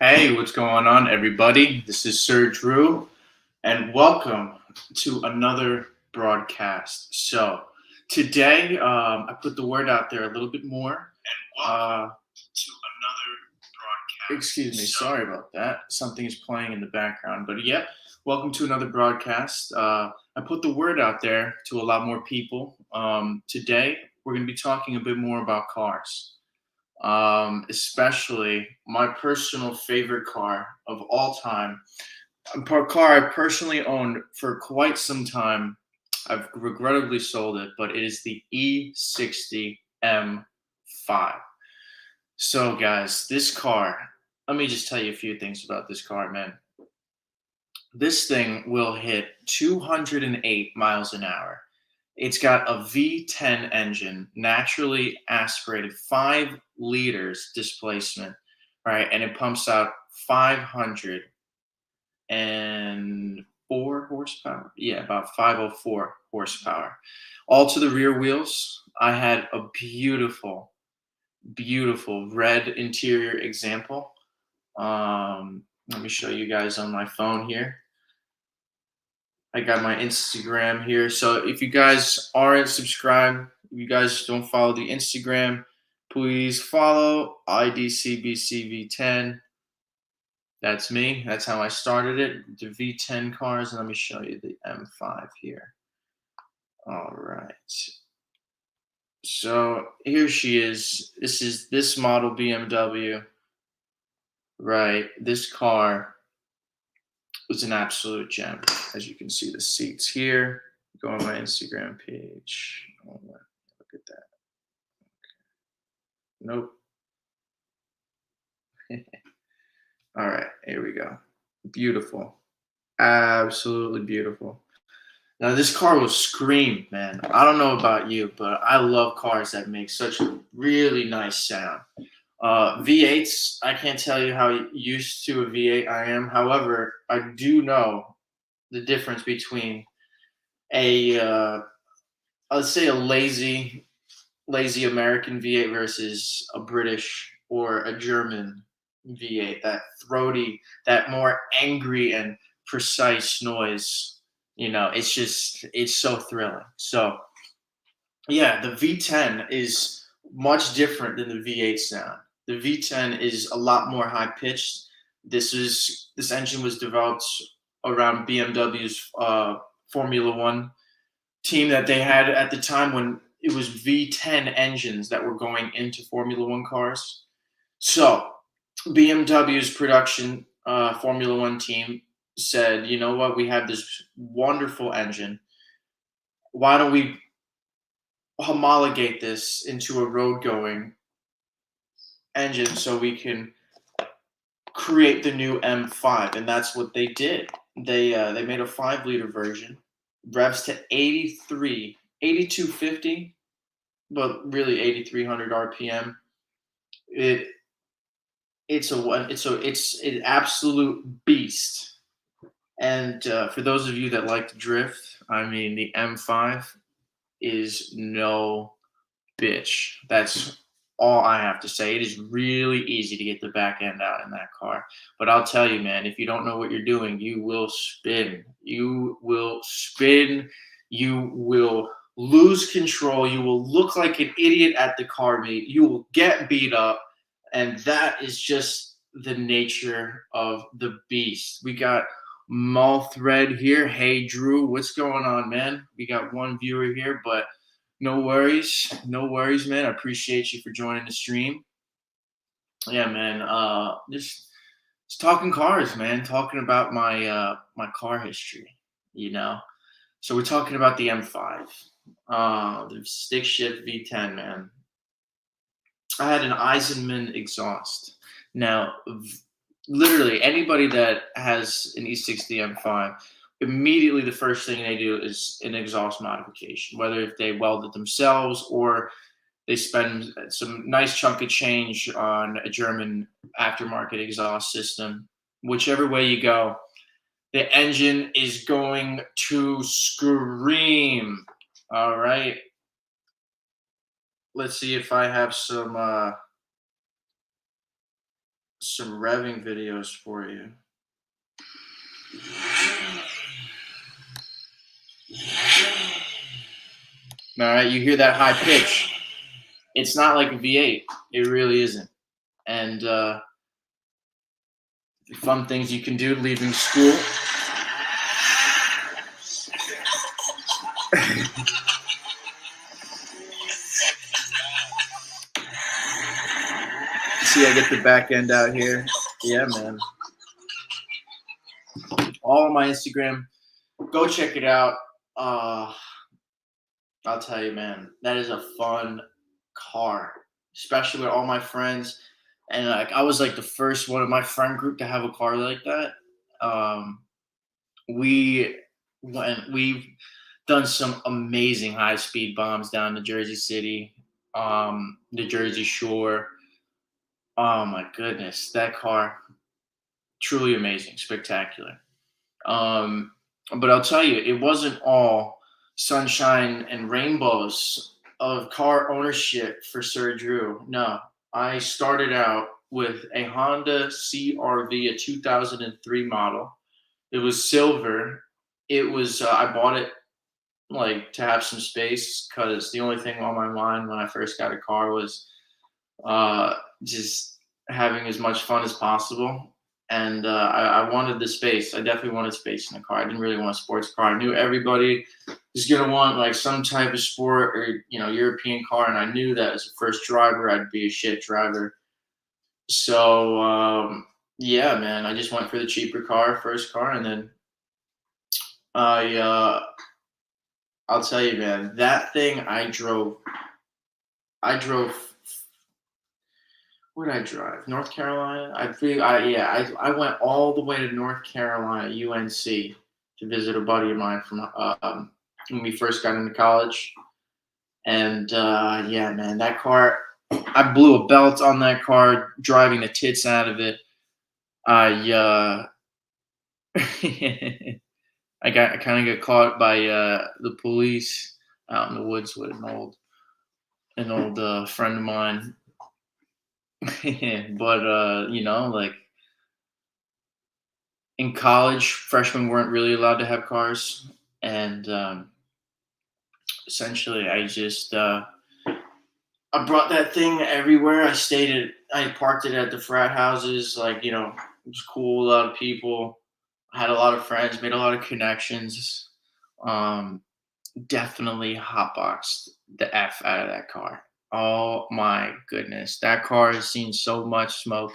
Hey, what's going on, everybody? This is Sir Drew, and welcome to another broadcast. So, today I put the word out there a little bit more. To another broadcast. Excuse me, sorry about that. Something is playing in the background, but yep, welcome to another broadcast. I put the word out there to a lot more people. Today, we're going to be talking a bit more about cars, especially my personal favorite car of all time. A car I personally owned for quite some time. I've regrettably sold it, but it is the E60 M5. So, guys, this car, let me just tell you a few things about this car, man. This thing will hit 208 miles an hour. It's got a V10 engine, naturally aspirated, 5 liters displacement, right? And it pumps out 504 horsepower. Yeah, about 504 horsepower. All to the rear wheels. I had a beautiful, beautiful red interior example. Let me show you guys on my phone here. I got my Instagram here. So if you guys aren't subscribed, if you guys don't follow the Instagram, please follow IDCBCV10. That's me. That's how I started it. The V10 cars. And let me show you the M5 here. All right. So here she is. This is this model BMW. Right. This car was an absolute gem. As you can see, the seats here. Go on my Instagram page. Oh, look at that. Nope. All right, here we go. Beautiful. Absolutely beautiful. Now, this car will scream, man. I don't know about you, but I love cars that make such a really nice sound. V8s, I can't tell you how used to a V8 I am. However, I do know the difference between a, let's say, a lazy American V8 versus a British or a German V8. That throaty, that more angry and precise noise. It's so thrilling. So yeah, the V10 is much different than the V8 sound. The V10 is a lot more high pitched. This engine was developed around BMW's Formula One team that they had at the time when it was V10 engines that were going into Formula One cars. So BMW's production Formula One team said, you know what, we have this wonderful engine. Why don't we homologate this into a road going engine so we can create the new M5? And that's what they did. They made a 5-liter version, revs to 8250, but really 8300 RPM. It it's an absolute beast. And for those of you that like to drift, I mean, the M5 is no bitch. That's all I have to say. It is really easy to get the back end out in that car. But I'll tell you, man, if you don't know what you're doing, you will spin. You will spin. You will lose control. You will look like an idiot at the car meet. You will get beat up. And that is just the nature of the beast. We got Mall Thread here. Hey, Drew, what's going on, man? We got one viewer here, but no worries. No worries, man. I appreciate you for joining the stream. Yeah, man. Just talking cars, man. Talking about my car history, you know. So we're talking about the M5. The stick shift V10, man. I had an Eisenman exhaust. Now, literally anybody that has an E60 M5, immediately the first thing they do is an exhaust modification, whether if they weld it themselves or they spend some nice chunk of change on a German aftermarket exhaust system. Whichever way you go, the engine is going to scream. All right. Let's see if I have some some revving videos for you. All right, you hear that high pitch? It's not like a V8. It really isn't. And fun things you can do leaving school. See, I get the back end out here. Yeah, man. All on my Instagram. Go check it out. I'll tell you, man, that is a fun car, especially with all my friends. And like, I was like the first one in my friend group to have a car like that. Um, we we've done some amazing high speed bombs down to Jersey City, the Jersey Shore. Oh my goodness, that car truly amazing, spectacular. Um, but I'll tell you, it wasn't all sunshine and rainbows of car ownership for Sir Drew. No, I started out with a Honda CRV, a 2003 model. It was silver. It was I bought it like to have some space because the only thing on my mind when I first got a car was just having as much fun as possible. And I wanted the space. I definitely wanted space in the car. I didn't really want a sports car. I knew everybody was gonna want like some type of sport or European car, and I knew that as a first driver, I'd be a shit driver. So yeah, man, I just went for the cheaper car, first car, and then I I'll tell you, man, that thing I drove. I drove Where did I drive? North Carolina. I went all the way to North Carolina, UNC, to visit a buddy of mine from when we first got into college. And yeah, man, that car, I blew a belt on that car, driving the tits out of it. I I kind of got caught by the police out in the woods with an old friend of mine. But like in college, freshmen weren't really allowed to have cars, and essentially, I brought that thing everywhere. I parked it at the frat houses. Like it was cool. A lot of people. I had a lot of friends. Made a lot of connections. Um, Definitely hotboxed the f out of that car. Oh my goodness, that car has seen so much smoke.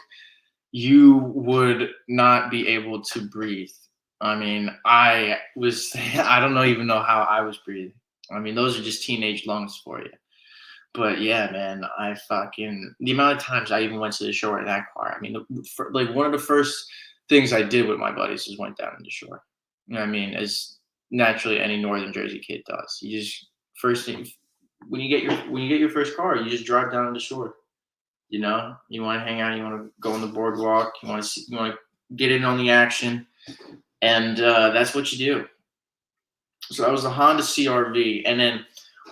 You would not be able to breathe. I mean, I don't know even know how I was breathing. I mean, those are just teenage lungs for you. But yeah, man, the amount of times I even went to the shore in that car. I mean, like one of the first things I did with my buddies is went down to the shore. You know what I mean, as naturally any Northern Jersey kid does. You just first thing when you get your first car, you just drive down to the shore. You want to hang out, you want to go on the boardwalk, you want to get in on the action, and that's what you do. So that was the Honda CRV, and then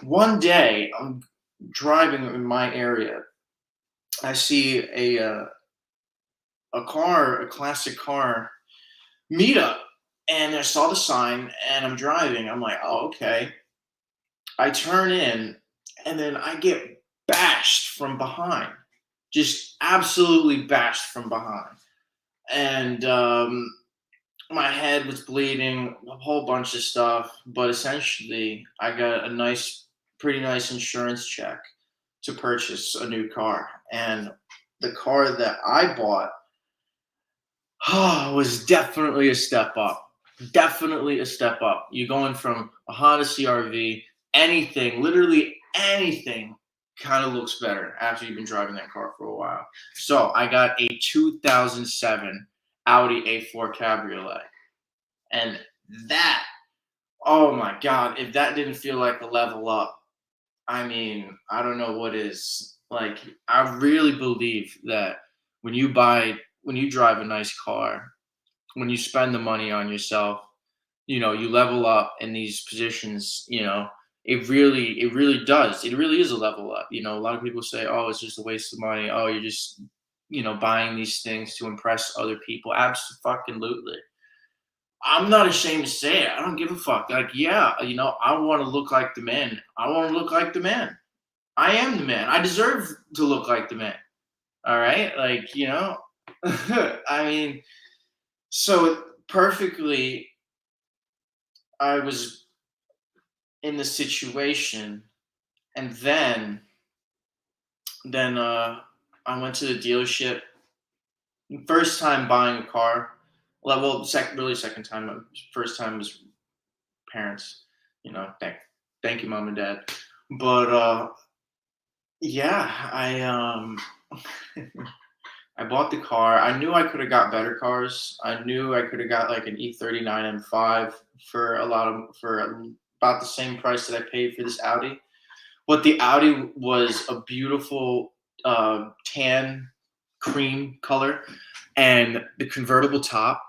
one day I'm driving in my area. I see a classic car meetup, and I saw the sign, and I'm driving. I'm like, oh, okay. I turn in, and then I get bashed from behind, just absolutely bashed from behind, and my head was bleeding, a whole bunch of stuff. But essentially, I got pretty nice insurance check to purchase a new car, and the car that I bought was definitely a step up. Definitely a step up. You're going from a Honda CRV, anything, literally anything, kind of looks better after you've been driving that car for a while. So I got a 2007 Audi A4 Cabriolet. And that, oh my God, if that didn't feel like a level up, I mean, I don't know what is. Like, I really believe that when you drive a nice car, when you spend the money on yourself, you level up in these positions, it really does. It really is a level up. A lot of people say, oh, it's just a waste of money. Oh, you're just buying these things to impress other people. Absolutely. I'm not ashamed to say it. I don't give a fuck. Like, yeah, I want to look like the man. I want to look like the man. I am the man. I deserve to look like the man. All right? Like, I mean, so perfectly, I was in the situation, and then I went to the dealership. First time buying a car. Well, really second time. First time was parents. Thank you, mom and dad. But yeah, I bought the car. I knew I could have got better cars. I knew I could have got like an E39 M5 for about the same price that I paid for this Audi. But the Audi was a beautiful tan cream color, and the convertible top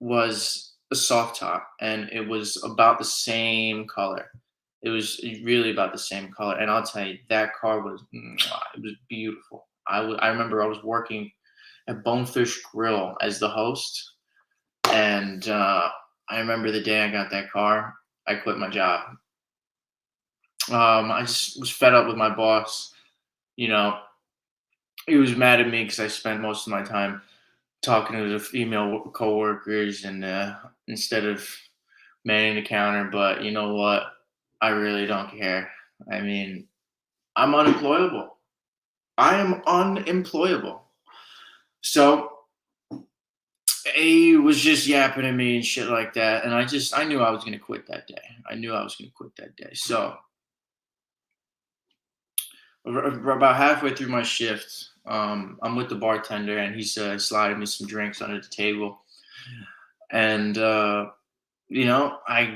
was a soft top, and it was about the same color. It was really about the same color, and I'll tell you, that car was it was beautiful. I remember I was working at Bonefish Grill as the host, and I remember the day I got that car, I quit my job. I just was fed up with my boss. You know, he was mad at me because I spent most of my time talking to the female coworkers and instead of manning the counter. But you know what? I really don't care. I mean, I'm unemployable. I am unemployable. So he was just yapping at me and shit like that, and I knew I was gonna quit that day. I knew I was gonna quit that day. So about halfway through my shift, I'm with the bartender, and he's sliding me some drinks under the table, and I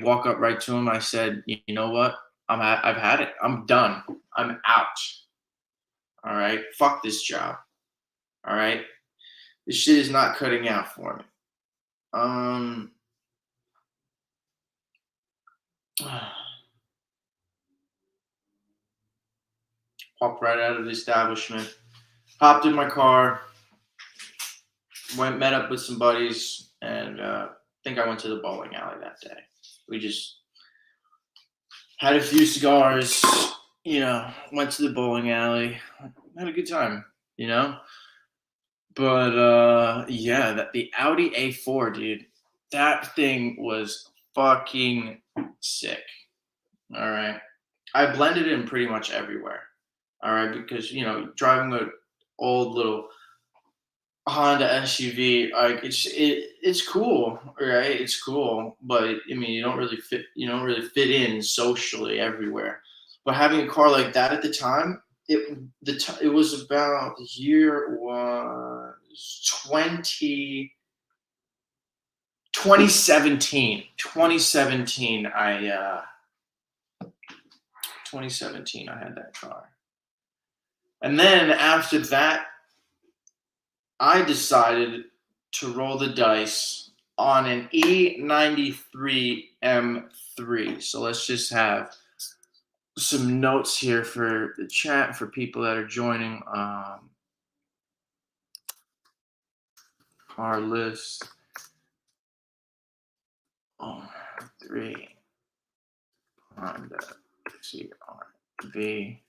walk up right to him. I said, "You know what? I've had it. I'm done. I'm out. All right. Fuck this job. All right. This shit is not cutting out for me." Um, Popped right out of the establishment. Hopped in my car. Met up with some buddies, and I think I went to the bowling alley that day. We just had a few cigars. Went to the bowling alley. Had a good time. You know. But yeah, the Audi A4, dude, that thing was fucking sick. All right, I blended in pretty much everywhere. All right, because driving a old little Honda SUV, like it's cool, right? It's cool, but I mean, you don't really fit in socially everywhere. But having a car like that at the time, it was about the year was 2017. 2017, 2017, I had that car. And then after that, I decided to roll the dice on an E93 M3. So let's just have some notes here for the chat for people that are joining our list. 3 Honda CR-V.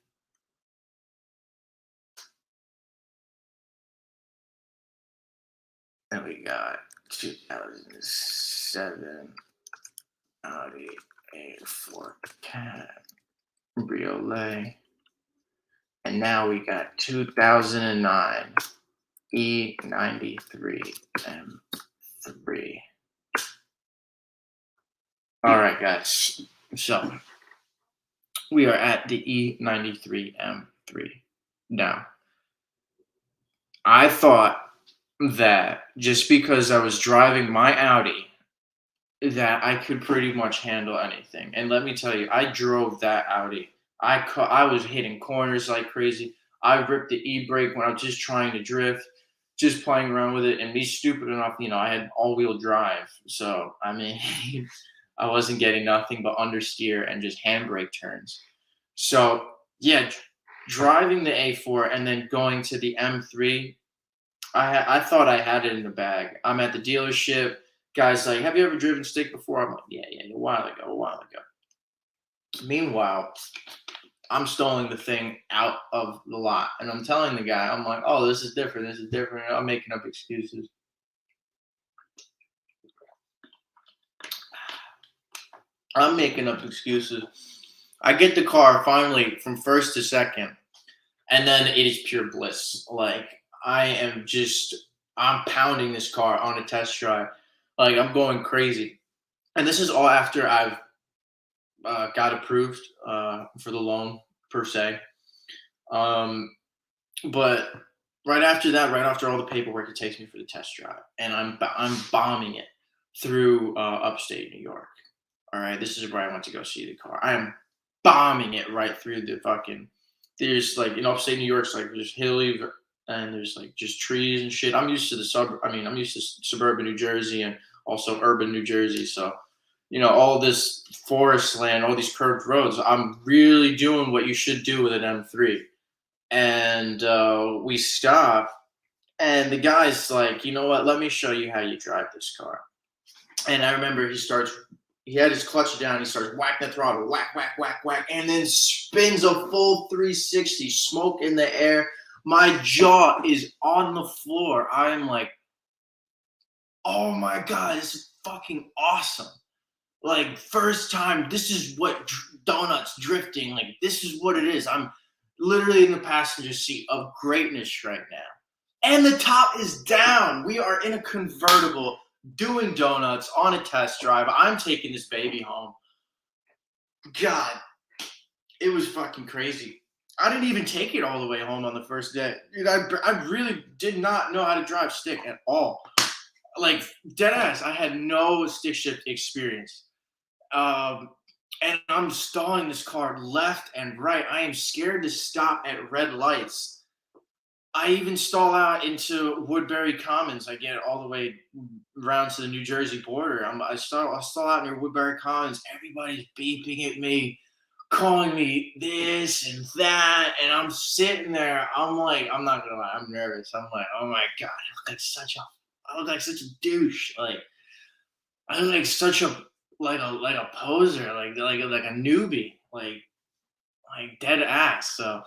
Then we got 2007 Audi A4 Cabriolet. And now we got 2009 E93 M3. All right, guys. So we are at the E93 M3. Now, I thought that just because I was driving my Audi, that I could pretty much handle anything. And let me tell you, I drove that Audi. I was hitting corners like crazy. I ripped the e-brake when I was just trying to drift, just playing around with it. And me stupid enough, I had all-wheel drive. So, I mean, I wasn't getting nothing but understeer and just handbrake turns. So, yeah, driving the A4 and then going to the M3, I thought I had it in the bag. I'm at the dealership. Guy's like, "Have you ever driven stick before?" I'm like, "Yeah, yeah, a while ago, a while ago." Meanwhile, I'm stalling the thing out of the lot, and I'm telling the guy, I'm like, "Oh, this is different. This is different." I'm making up excuses. I'm making up excuses. I get the car finally from first to second, and then it is pure bliss. Like I'm pounding this car on a test drive. Like I'm going crazy. And this is all after I've got approved for the loan per se. Um, but right after that, right after all the paperwork, it takes me for the test drive, and I'm bombing it through upstate New York. All right, this is where I went to go see the car. I am bombing it right through the fucking. There's like in upstate New York's like there's hilly and there's like just trees and shit. I'm used to the sub. I mean, I'm used to suburban New Jersey and also urban New Jersey. So, all this forest land, all these curved roads. I'm really doing what you should do with an M3. And we stop, and the guy's like, "You know what? Let me show you how you drive this car." And I remember he had his clutch down. He starts whacking the throttle, whack, whack, whack, whack, and then spins a full 360, smoke in the air. My jaw is on the floor. I'm like, "Oh my God, this is fucking awesome." Like, first time, this is what donuts drifting, like, this is what it is. I'm literally in the passenger seat of greatness right now. And the top is down. We are in a convertible doing donuts on a test drive. I'm taking this baby home. God, it was fucking crazy. I didn't even take it all the way home on the first day. Dude, I really did not know how to drive stick at all. Like, dead ass, I had no stick shift experience. Um, and I'm stalling this car left and right. I am scared to stop at red lights. I even stall out into Woodbury Commons. I get all the way around to the New Jersey border. I stall out near Woodbury Commons. Everybody's beeping at me, calling me this and that, and I'm sitting there. I'm like, I'm not gonna lie, I'm nervous. I'm like, oh my God, I look like such a douche. Like I look like such a like a poser, like a newbie, like dead ass. So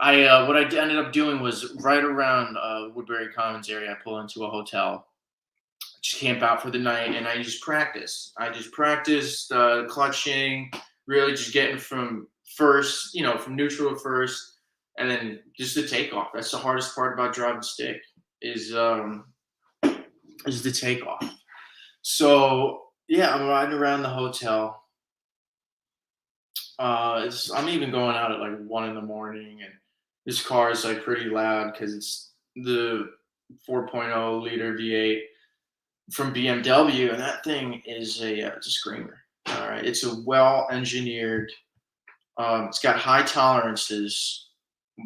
I what I ended up doing was right around Woodbury Commons area. I pull into a hotel, just camp out for the night, and I just practice. I just practiced clutching, really just getting from first, from neutral to first, and then just the takeoff. That's the hardest part about driving stick is the takeoff. So yeah, I'm riding around the hotel. I'm even going out at like 1 in the morning, and this car is like pretty loud because it's the 4.0 liter V8 from BMW, and that thing is it's a screamer. All right, it's a well engineered. It's got high tolerances,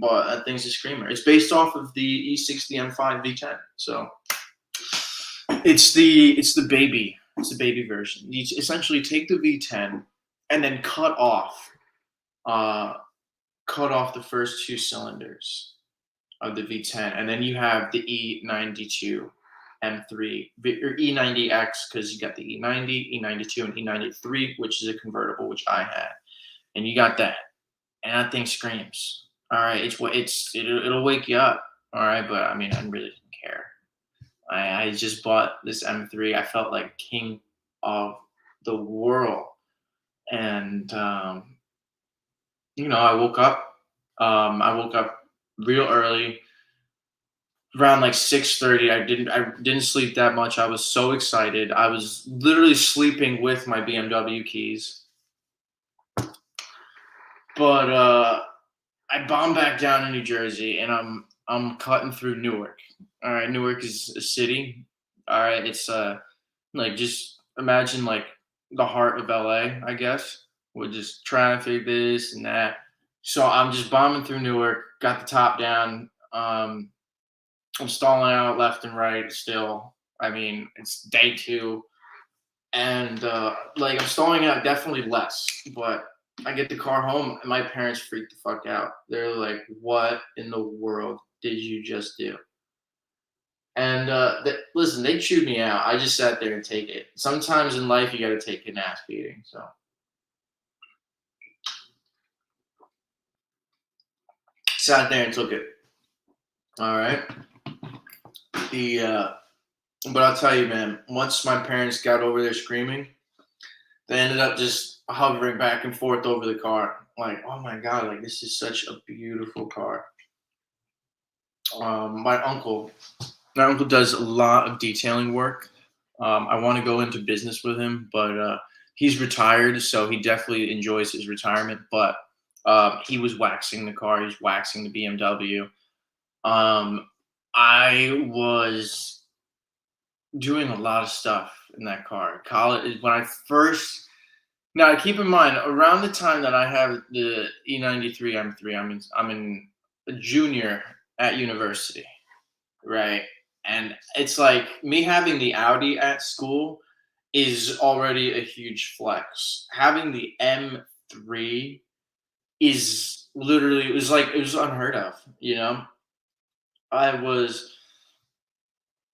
but that thing's a screamer. It's based off of the E60 M5 V10, so it's the baby. It's the baby version. You essentially take the V10 and then uh, cut off the first two cylinders of the V10, and then you have the E92 M3 or E90X because you got the E90, E92, and E93, which is a convertible, which I had, and you got that, and that thing screams. All right, it'll wake you up. All right, but I mean, I really didn't care. I just bought this M3. I felt like king of the world, and I woke up. I woke up real early, around like 6:30. I didn't sleep that much. I was so excited. I was literally sleeping with my BMW keys. But I bombed back down to New Jersey, and I'm cutting through Newark. All right, Newark is a city. All right, it's like just imagine like the heart of LA, I guess, with just traffic, this and that. So I'm just bombing through Newark, got the top down. I'm stalling out left and right still. I mean, it's day two, and like I'm stalling out definitely less, but I get the car home, and my parents freak the fuck out. They're like, "What in the world did you just do?" And listen, they chewed me out. I just sat there and take it. Sometimes in life, you got to take an ass beating. So sat there and took it. All right. The but I'll tell you, man. Once my parents got over there screaming, they ended up just hovering back and forth over the car. Like, oh my god, like this is such a beautiful car. My uncle does a lot of detailing work. I want to go into business with him, but he's retired, so he definitely enjoys his retirement. But he was waxing the car. He's waxing the BMW. Um, I was doing a lot of stuff in that car. College when I first. Now keep in mind, around the time that I have the E93 M3, I'm in a junior at university, right? And it's like me having the Audi at school is already a huge flex. Having the M3 is literally it was unheard of, you know? I was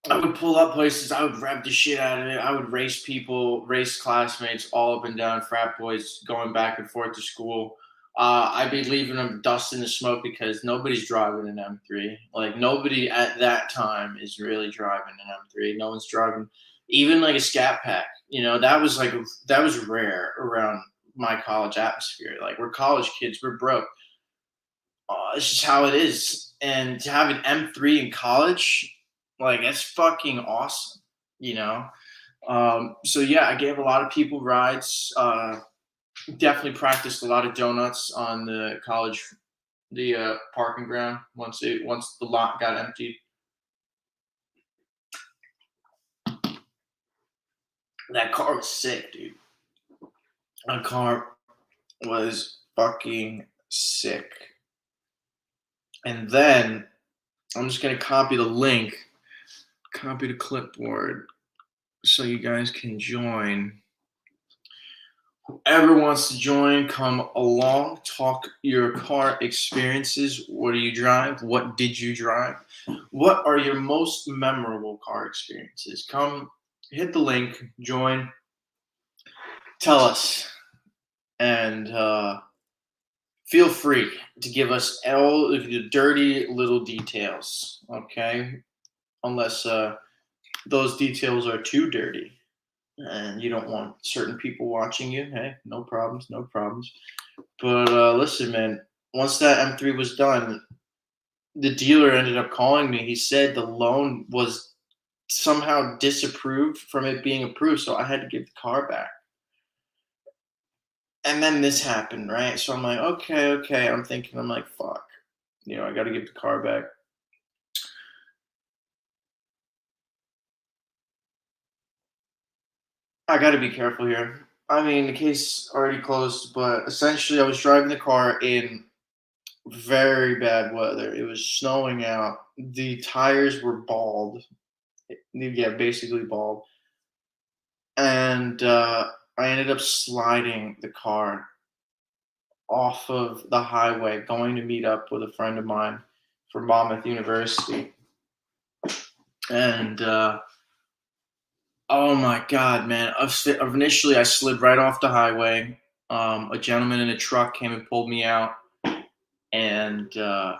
I would pull up places, I would rev the shit out of it. I would race people, race classmates all up and down, frat boys going back and forth to school. I'd be leaving them dust in the smoke because nobody's driving an M3. Like nobody at that time is really driving an M3. No one's driving even like a Scat Pack. You know, that was rare around my college atmosphere. Like we're college kids, we're broke. It's just how it is. And to have an M3 in college, like that's fucking awesome, you know. So yeah, I gave a lot of people rides. Definitely practiced a lot of donuts on the college, the parking ground once the lot got emptied. That car was sick, dude. That car was fucking sick. And then I'm just gonna copy the link, copy the clipboard, so you guys can join. Whoever wants to join, come along, talk your car experiences. What do you drive? What did you drive? What are your most memorable car experiences? Come hit the link, join, tell us, and feel free to give us all of the dirty little details, okay? Unless those details are too dirty and you don't want certain people watching you. Hey, no problems, no problems. But listen, man, once that M3 was done, the dealer ended up calling me. He said the loan was somehow disapproved from it being approved, so I had to give the car back. And then this happened, right? So I'm like, okay, okay. I'm like, fuck. You know, I got to give the car back. I got to be careful here. I mean, the case already closed, but essentially, I was driving the car in very bad weather. It was snowing out. The tires were bald. Yeah, basically bald. And I ended up sliding the car off of the highway, going to meet up with a friend of mine from Monmouth University. And oh my god, man! Initially, I slid right off the highway. A gentleman in a truck came and pulled me out, and I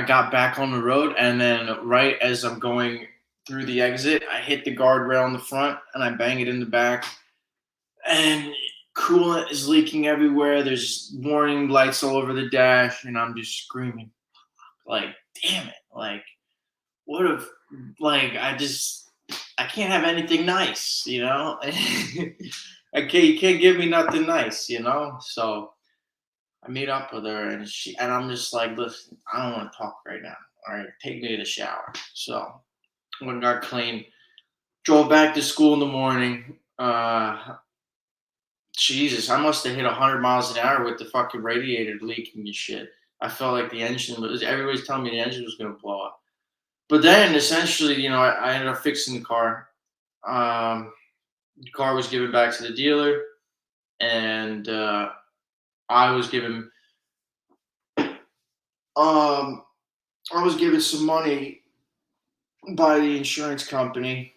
got back on the road. And then, right as I'm going through the exit, I hit the guardrail in the front, and I bang it in the back. And coolant is leaking everywhere. There's warning lights all over the dash, and I'm just screaming, like, "Damn it! Like, what if, like, I can't have anything nice, you know? You can't give me nothing nice, you know?" So I meet up with her, and I'm just like, "Listen, I don't want to talk right now. All right, take me to the shower." So when got clean, drove back to school in the morning. Jesus, I must have hit 100 miles an hour with the fucking radiator leaking and shit. I felt like the engine was, everybody's telling me the engine was going to blow up. But then essentially, you know, I ended up fixing the car. The car was given back to the dealer, and I was given, um, I was given some money by the insurance company,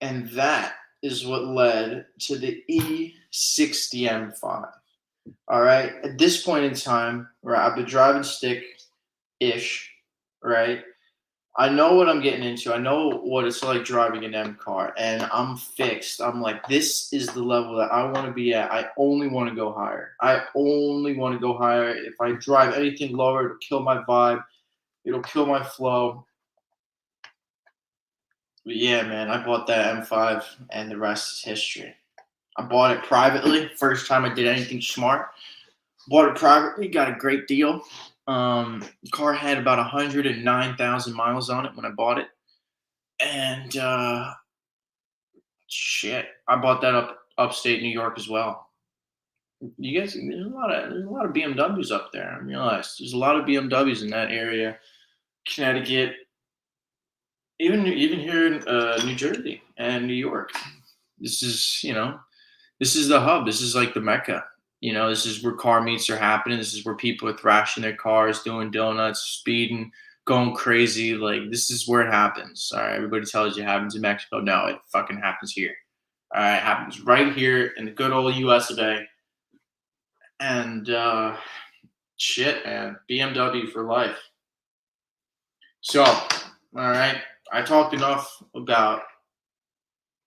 and that is what led to the E60 M5. All right. At this point in time, right, I've been driving stick ish, right? I know what I'm getting into. I know what it's like driving an M car, and I'm fixed. I'm like, this is the level that I want to be at. I only want to go higher. I only want to go higher. If I drive anything lower, it'll kill my vibe. It'll kill my flow. But yeah, man, I bought that M5, and the rest is history. I bought it privately. First time I did anything smart. Bought it privately. Got a great deal. The car had about 109,000 miles on it when I bought it, and shit, I bought that upstate New York as well. You guys, there's a lot of BMWs up there. I realized there's a lot of BMWs in that area, Connecticut, even here in New Jersey and New York. This is the hub. This is like the mecca. This is where car meets are happening. This is where people are thrashing their cars, doing donuts, speeding, going crazy. Like this is where it happens. All right, everybody tells you it happens in Mexico. No, it fucking happens here. All right, it happens right here in the good old U.S. of A. And shit, man, BMW for life. So, all right, I talked enough about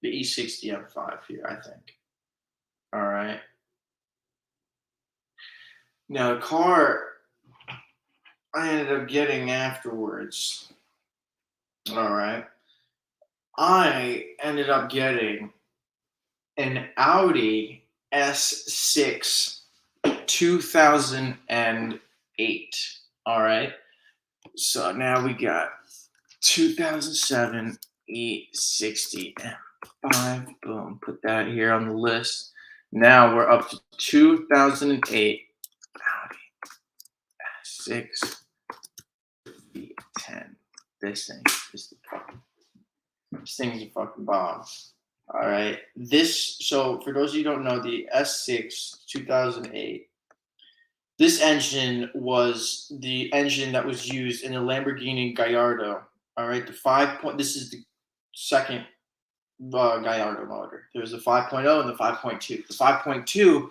the E60 M5 here. I think. All right. Now the car I ended up getting afterwards. All right. I ended up getting an Audi S6 2008. All right. So now we got 2007 E60 M5. Boom. Put that here on the list. Now we're up to 2008 Audi S6 V10. This thing is the fucking. This thing is a fucking bomb. All right. So for those of you who don't know, the S6 2008. This engine was the engine that was used in the Lamborghini Gallardo. All right, This is the second Gallardo motor. There's the 5.0 and the 5.2. The 5.2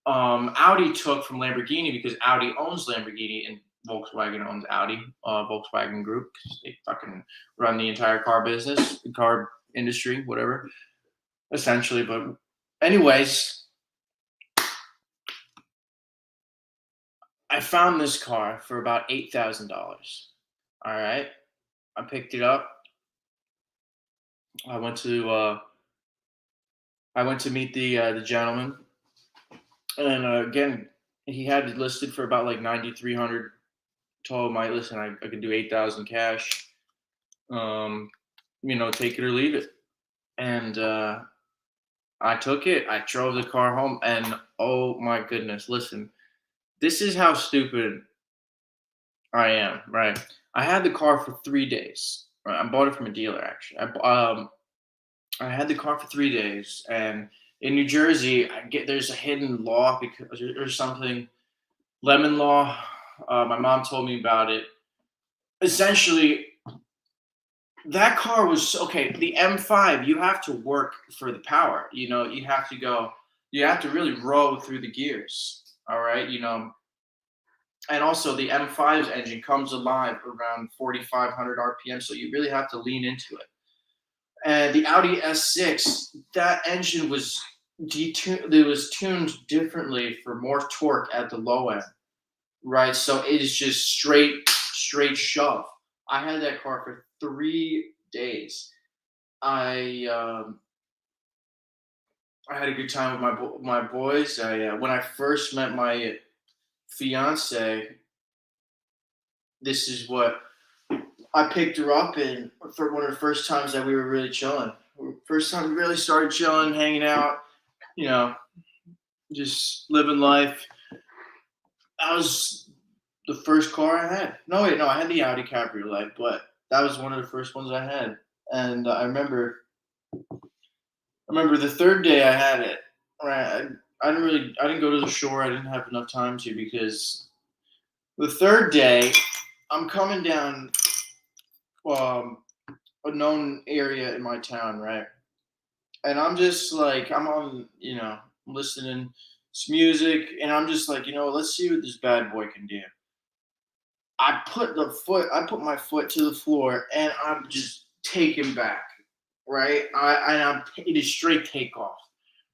Audi took from Lamborghini because Audi owns Lamborghini and Volkswagen owns Audi, Volkswagen Group. They fucking run the entire car business, the car industry, whatever, essentially. But anyways, I found this car for about $8,000. All right, I picked it up. I went to meet the gentleman, and again, he had it listed for about like 9,300. Told him, I listen, I could do 8,000 cash. Take it or leave it. And I took it. I drove the car home, and oh my goodness, listen, this is how stupid I am. Right, I had the car for 3 days. Right, I bought it from a dealer actually. I had the car for 3 days, and in New Jersey, there's a hidden law because or something, lemon law. My mom told me about it. Essentially, that car was okay. The M5, you have to work for the power. You have to go. You have to really roll through the gears. All right, and also the M5's engine comes alive around 4,500 RPM, so you really have to lean into it. And the Audi S6, that engine was it was tuned differently for more torque at the low end, right? So it is just straight shove. I had that car for 3 days. I had a good time with my boys. When I first met my fiance, this is what I picked her up in for one of the first times that we were really chilling. First time we really started chilling, hanging out, you know, just living life. That was the first car I had. No, wait, no, I had the Audi Cabriolet, but that was one of the first ones I had. And I remember the third day I had it. Right, I didn't go to the shore. I didn't have enough time to because the third day I'm coming down. Um, a known area in my town, right? And I'm just like, I'm on, listening to music, and I'm just like, let's see what this bad boy can do. I put my foot to the floor, and I'm just taken back, right? It is straight takeoff,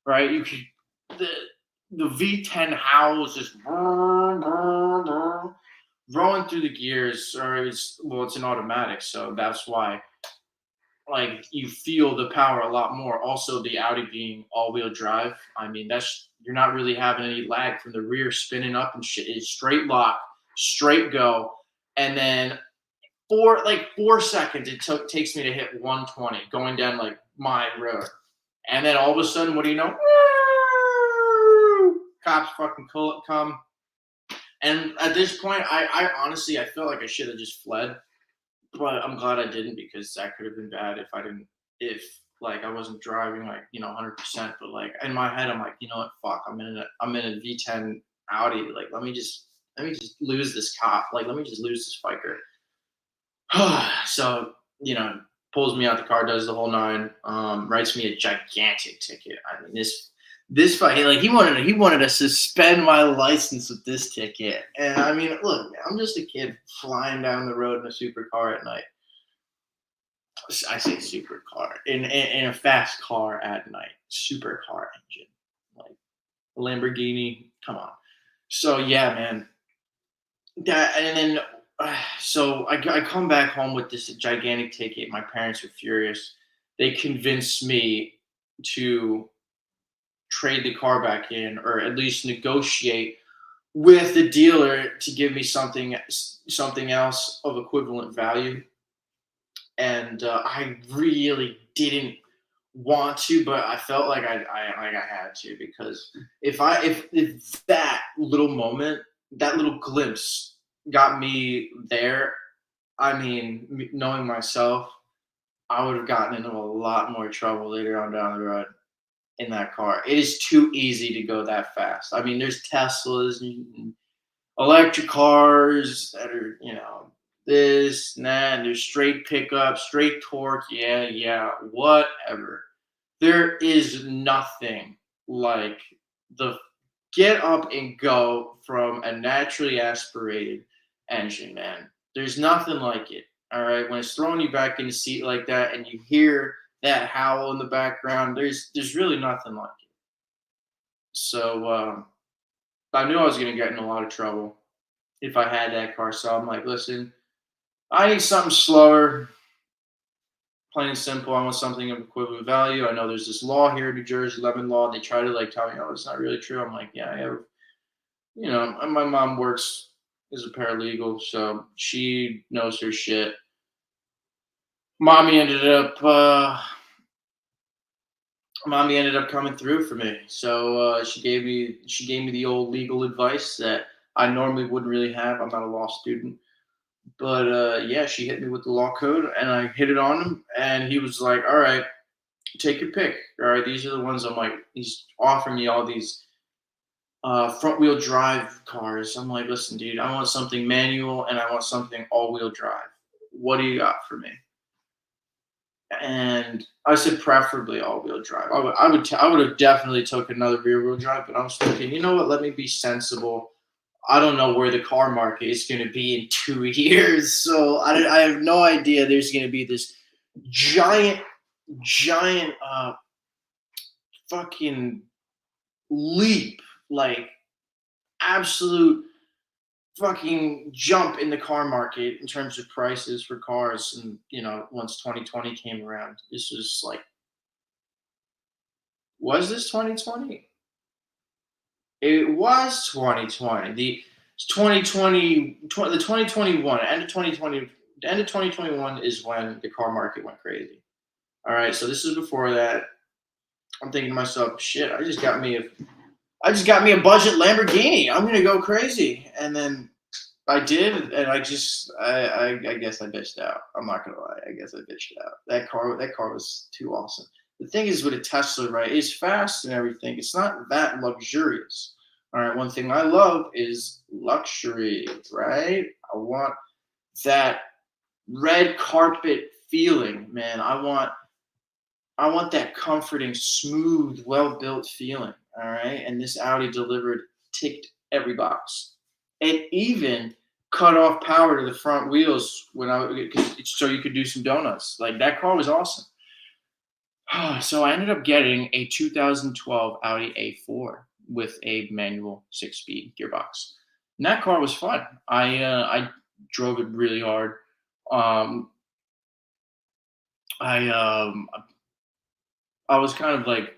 right? You can the the V10 howls just rolling through the gears, or it's an automatic, so that's why like you feel the power a lot more. Also, the Audi being all-wheel drive, I mean, that's you're not really having any lag from the rear spinning up and shit. It's straight lock, straight go, and then 4 seconds takes me to hit 120 going down like my road, and then all of a sudden, what do you know? Cops fucking come, and at this point, I honestly I feel like I should have just fled, but I'm glad I didn't because that could have been bad if I didn't if like I wasn't driving like 100%. But like in my head, I'm like, you know what, fuck, I'm in a V10 Audi. Like let me just lose this cop. Like let me just lose this biker. So pulls me out the car, does the whole nine, writes me a gigantic ticket. I mean this fucking like he wanted to suspend my license with this ticket. And I mean, look, man, I'm just a kid flying down the road in a supercar at night. I say supercar in a fast car at night, supercar engine, like a Lamborghini. Come on. So yeah, man. That and then so I come back home with this gigantic ticket. My parents are furious. They convinced me to trade the car back in, or at least negotiate with the dealer to give me something else of equivalent value. And I really didn't want to, but I felt like I had to, because if that little moment, that little glimpse got me there, I mean, knowing myself, I would have gotten into a lot more trouble later on down the road in that car. It is too easy to go that fast. I mean, there's Teslas and electric cars that are, this and that, and there's straight pickup, straight torque, yeah, whatever. There is nothing like the get up and go from a naturally aspirated engine, man. There's nothing like it. All right. When it's throwing you back in the seat like that and you hear that howl in the background, there's really nothing like it. So I knew I was gonna get in a lot of trouble if I had that car. So I'm like, listen, I need something slower, plain and simple. I want something of equivalent value. I know there's this law here in New Jersey, lemon law. They try to like tell me, oh, it's not really true. I'm like, yeah, I have, my mom works as a paralegal, so she knows her shit. Mommy ended up, uh, mommy ended up coming through for me. So she gave me the old legal advice that I normally wouldn't really have. I'm not a law student. But yeah, she hit me with the law code, and I hit it on him, and he was like, "All right, take your pick. All right, these are the ones." I'm like, he's offering me all these front wheel drive cars. I'm like, "Listen, dude, I want something manual, and I want something all wheel drive. What do you got for me?" And I said, preferably all wheel drive. I would have definitely took another rear wheel drive, but I was thinking, you know what? Let me be sensible. I don't know where the car market is going to be in 2 years. So I have no idea there's going to be this giant, giant fucking leap, like absolute fucking jump in the car market in terms of prices for cars. And, once 2020 came around, this was like, was this 2020? It was 2020. The 2020, the 2021, end of 2020, the end of 2021 is when the car market went crazy. All right, so this is before that. I'm thinking to myself, shit, I just got me a budget Lamborghini. I'm gonna go crazy, and then I did, and I guess I bitched out. I'm not gonna lie, I guess I bitched out. That car was too awesome. The thing is with a Tesla, right? It's fast and everything. It's not that luxurious. All right, one thing I love is luxury, right? I want that red carpet feeling, man. I want that comforting, smooth, well-built feeling. All right. And this Audi delivered, ticked every box. It even cut off power to the front wheels so you could do some donuts. Like that car was awesome. So I ended up getting a 2012 Audi A4 with a manual six-speed gearbox. And that car was fun. I drove it really hard. Um, I I was kind of like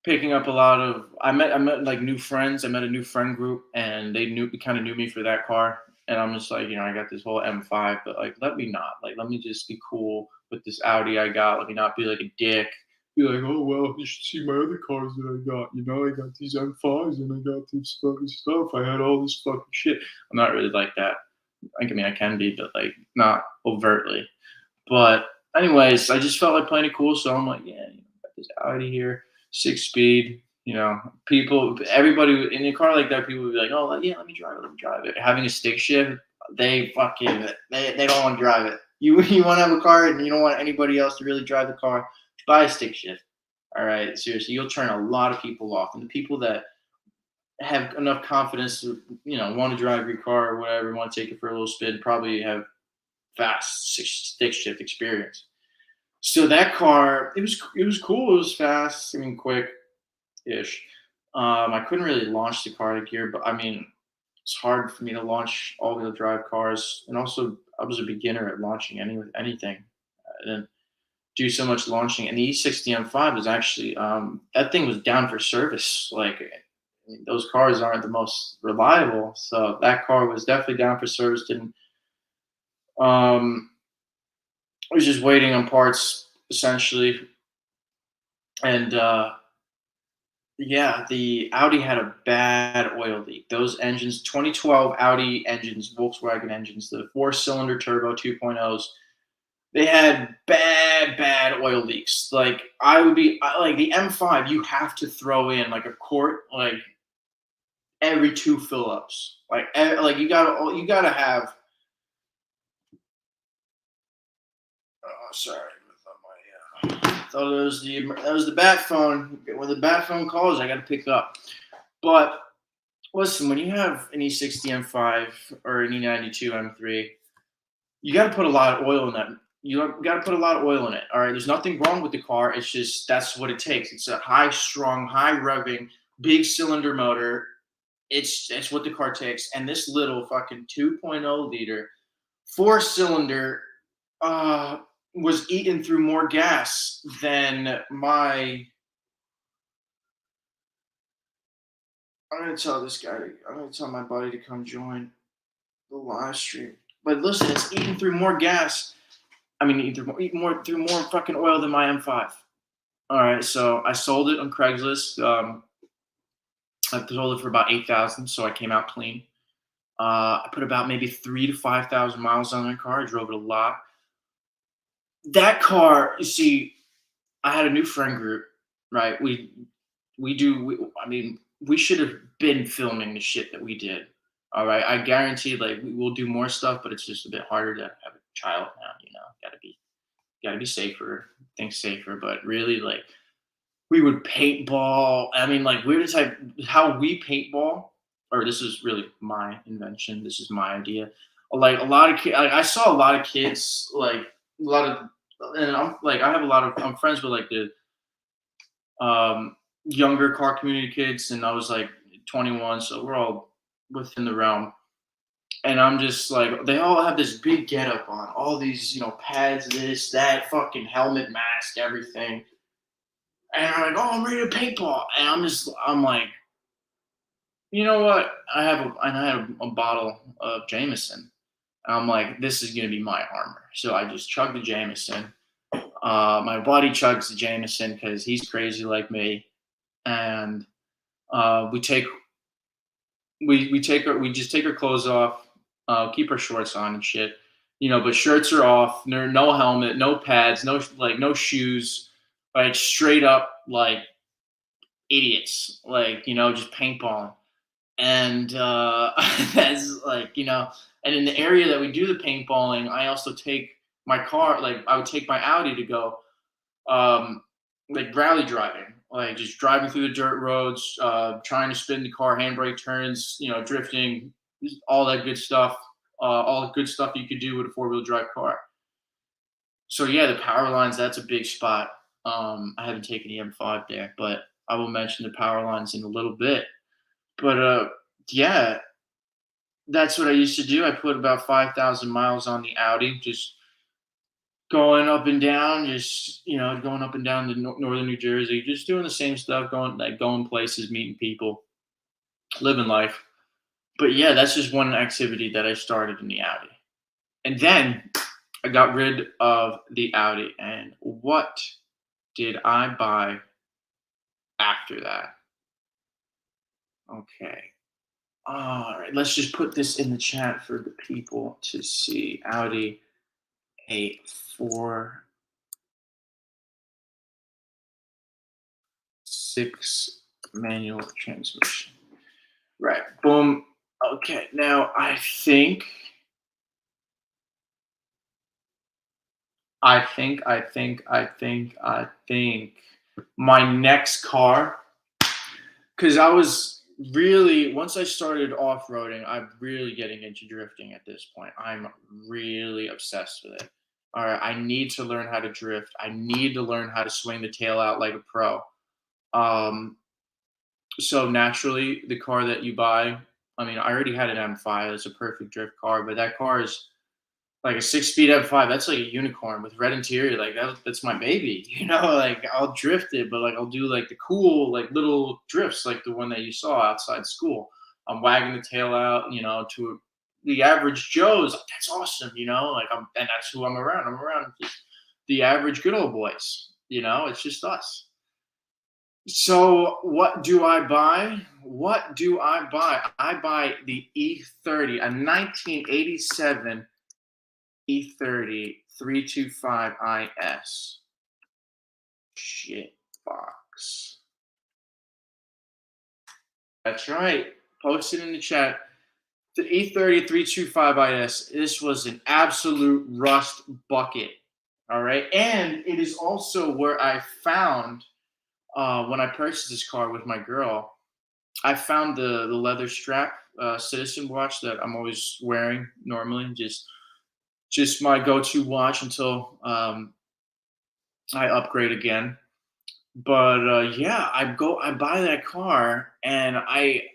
picking up a lot of I met like new friends. I met a new friend group, and they kind of knew me for that car. And I'm just like, I got this whole M5, but like, let me not like, let me just be cool with this Audi I got. Let me not be like a dick. Be like, oh well, you should see my other cars that I got. I got these M5s and I got this fucking stuff. I had all this fucking shit. I'm not really like that. I mean, I can be, but like not overtly. But anyways, I just felt like playing it cool, so I'm like, yeah, got this Audi here, six speed. Everybody in a car like that, people would be like, oh yeah, let me drive it. Having a stick shift, they don't want to drive it. You want to have a car and you don't want anybody else to really drive the car, buy a stick shift. All right, seriously, you'll turn a lot of people off, and the people that have enough confidence to want to drive your car or whatever, want to take it for a little spin, probably have fast stick shift experience. So that car, it was cool. It was fast. I mean, quick ish. I couldn't really launch the car to gear, but I mean, it's hard for me to launch all wheel drive cars, and also I was a beginner at launching anything. I didn't do so much launching, and the E60 M5 was actually that thing was down for service. Like those cars aren't the most reliable, so that car was definitely down for service. Didn't um, I was just waiting on parts essentially, and yeah, the Audi had a bad oil leak. Those engines, 2012 Audi engines, Volkswagen engines, the four-cylinder turbo 2.0s, they had bad oil leaks. Like like the M5, you have to throw in like a quart, like every two fill-ups. Like you gotta have. Oh, sorry. Thought that was the bat phone. When the bat phone calls, I got to pick up. But listen, when you have an E60 M5 or an E92 M3, you got to put a lot of oil in that. You got to put a lot of oil in it. All right. There's nothing wrong with the car. It's just that's what it takes. It's a high strung, high revving, big cylinder motor. It's what the car takes. And this little fucking 2.0 liter four cylinder uh, was eating through more gas than my. I'm gonna tell this guy. I'm gonna tell my buddy to come join the live stream. But listen, it's eating through more gas. I mean, eating more through more fucking oil than my M5. All right, so I sold it on Craigslist. I sold it for about 8,000, so I came out clean. I put about maybe 3 to 5,000 miles on that car. I drove it a lot. That car, you see, I had a new friend group, right? I mean, we should have been filming the shit that we did. All right, I guarantee, like, we'll do more stuff, but it's just a bit harder to have a child now. Gotta be safer, think safer. But really, like, we would paintball. I mean, like, we're the type how we paintball. Or this is really my invention. This is my idea. Like a lot of kids, like, I saw a lot of kids, like a lot of, and I'm like, I'm friends with like the younger car community kids, and I was like 21, so we're all within the realm. And I'm just like, they all have this big getup on, all these, pads, this, that, fucking helmet, mask, everything. And I'm like, oh, I'm ready to paintball. And I'm like, you know what? I had a bottle of Jameson. And I'm like, this is gonna be my armor. So I just chugged the Jameson. My buddy chugs the Jameson because he's crazy like me, and we just take our clothes off, keep our shorts on and shit, but shirts are off. No helmet, no pads, no shoes, like straight up like idiots, like just paintballing. And that's like and in the area that we do the paintballing, I also take my car, like I would take my Audi to go um, like rally driving, like just driving through the dirt roads, trying to spin the car, handbrake turns, drifting, all that good stuff, all the good stuff you could do with a four-wheel drive car. So yeah, the power lines, that's a big spot. I haven't taken the M5 there, but I will mention the power lines in a little bit. But yeah, that's what I used to do. I put about 5,000 miles on the Audi, just going up and down, just going up and down to northern New Jersey, just doing the same stuff, going places, meeting people, living life. But yeah, that's just one activity that I started in the Audi, and then I got rid of the Audi. And what did I buy after that? Okay. All right. Let's just put this in the chat for the people to see. Audi A4 6 manual transmission. Right. Boom. Okay. Now I think my next car, because I was really, once I started off roading, I'm really getting into drifting at this point. I'm really obsessed with it. All right. I need to learn how to drift. I need to learn how to swing the tail out like a pro. Um, so naturally, the car that you buy, I mean, I already had an M5. It's a perfect drift car, but that car is like a 6-speed M5. That's like a unicorn with red interior. Like that's my baby. Like I'll drift it, but like I'll do like the cool like little drifts, like the one that you saw outside school. I'm wagging the tail out, to the average Joe's. Like, that's awesome, Like and that's who I'm around. I'm around just the average good old boys. It's just us. So what do I buy? What do I buy? I buy the E30, a 1987 E30 325 IS. Shit box. That's right. Post it in the chat. The E30 325 IS. This was an absolute rust bucket. All right. And it is also where I found, when I purchased this car with my girl, I found the leather strap Citizen watch that I'm always wearing normally. Just my go-to watch until I upgrade again. But yeah, I buy that car, and I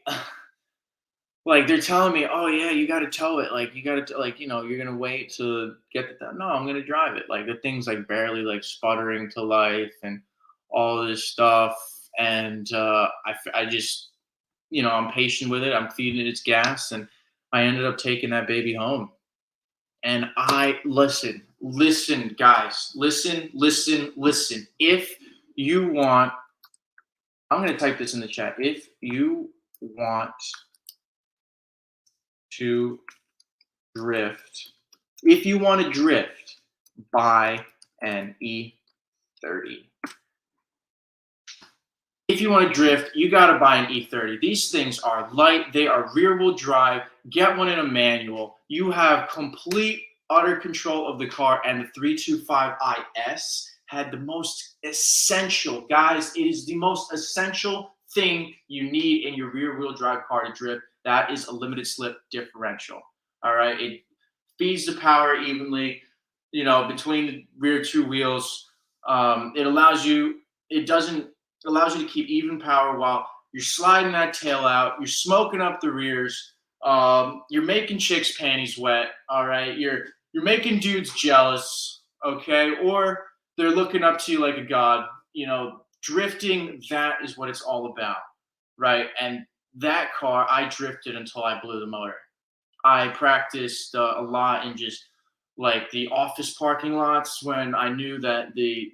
like they're telling me, oh yeah, you got to tow it, like you got to like you're gonna wait to get the no, I'm gonna drive it. Like the thing's like barely like sputtering to life and all this stuff, and I just I'm patient with it. I'm feeding it its gas, and I ended up taking that baby home. And I listen, guys, listen. If you want, I'm going to type this in the chat. If you want to drift, if you want to drift, buy an E30. If you want to drift, you got to buy an E30. These things are light. They are rear-wheel drive. Get one in a manual. You have complete, utter control of the car. And the 325 IS had the most essential, guys, it is the most essential thing you need in your rear-wheel drive car to drift. That is a limited slip differential. All right? It feeds the power evenly, between the rear two wheels. It allows you, it doesn't, allows you to keep even power while you're sliding that tail out. You're smoking up the rears. You're making chicks' panties wet. All right, you're making dudes jealous. Okay, or they're looking up to you like a god. Drifting. That is what it's all about, right? And that car, I drifted until I blew the motor. I practiced a lot in just like the office parking lots when I knew that the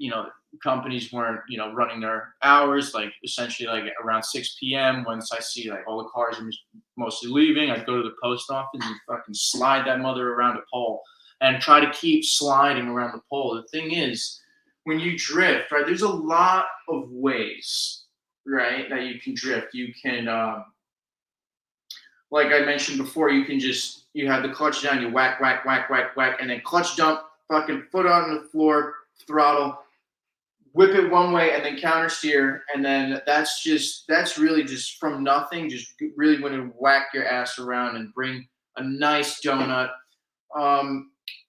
companies weren't running their hours, like essentially like around 6 p.m. Once I see like all the cars are mostly leaving, I'd go to the post office and fucking slide that mother around a pole and try to keep sliding around the pole. The thing is, when you drift, right, there's a lot of ways, right, that you can drift. You can like I mentioned before, you have the clutch down, you whack, whack, whack, whack, whack, and then clutch dump, fucking foot on the floor, throttle, whip it one way and then counter steer, and then that's really just from nothing, just really going to whack your ass around and bring a nice donut.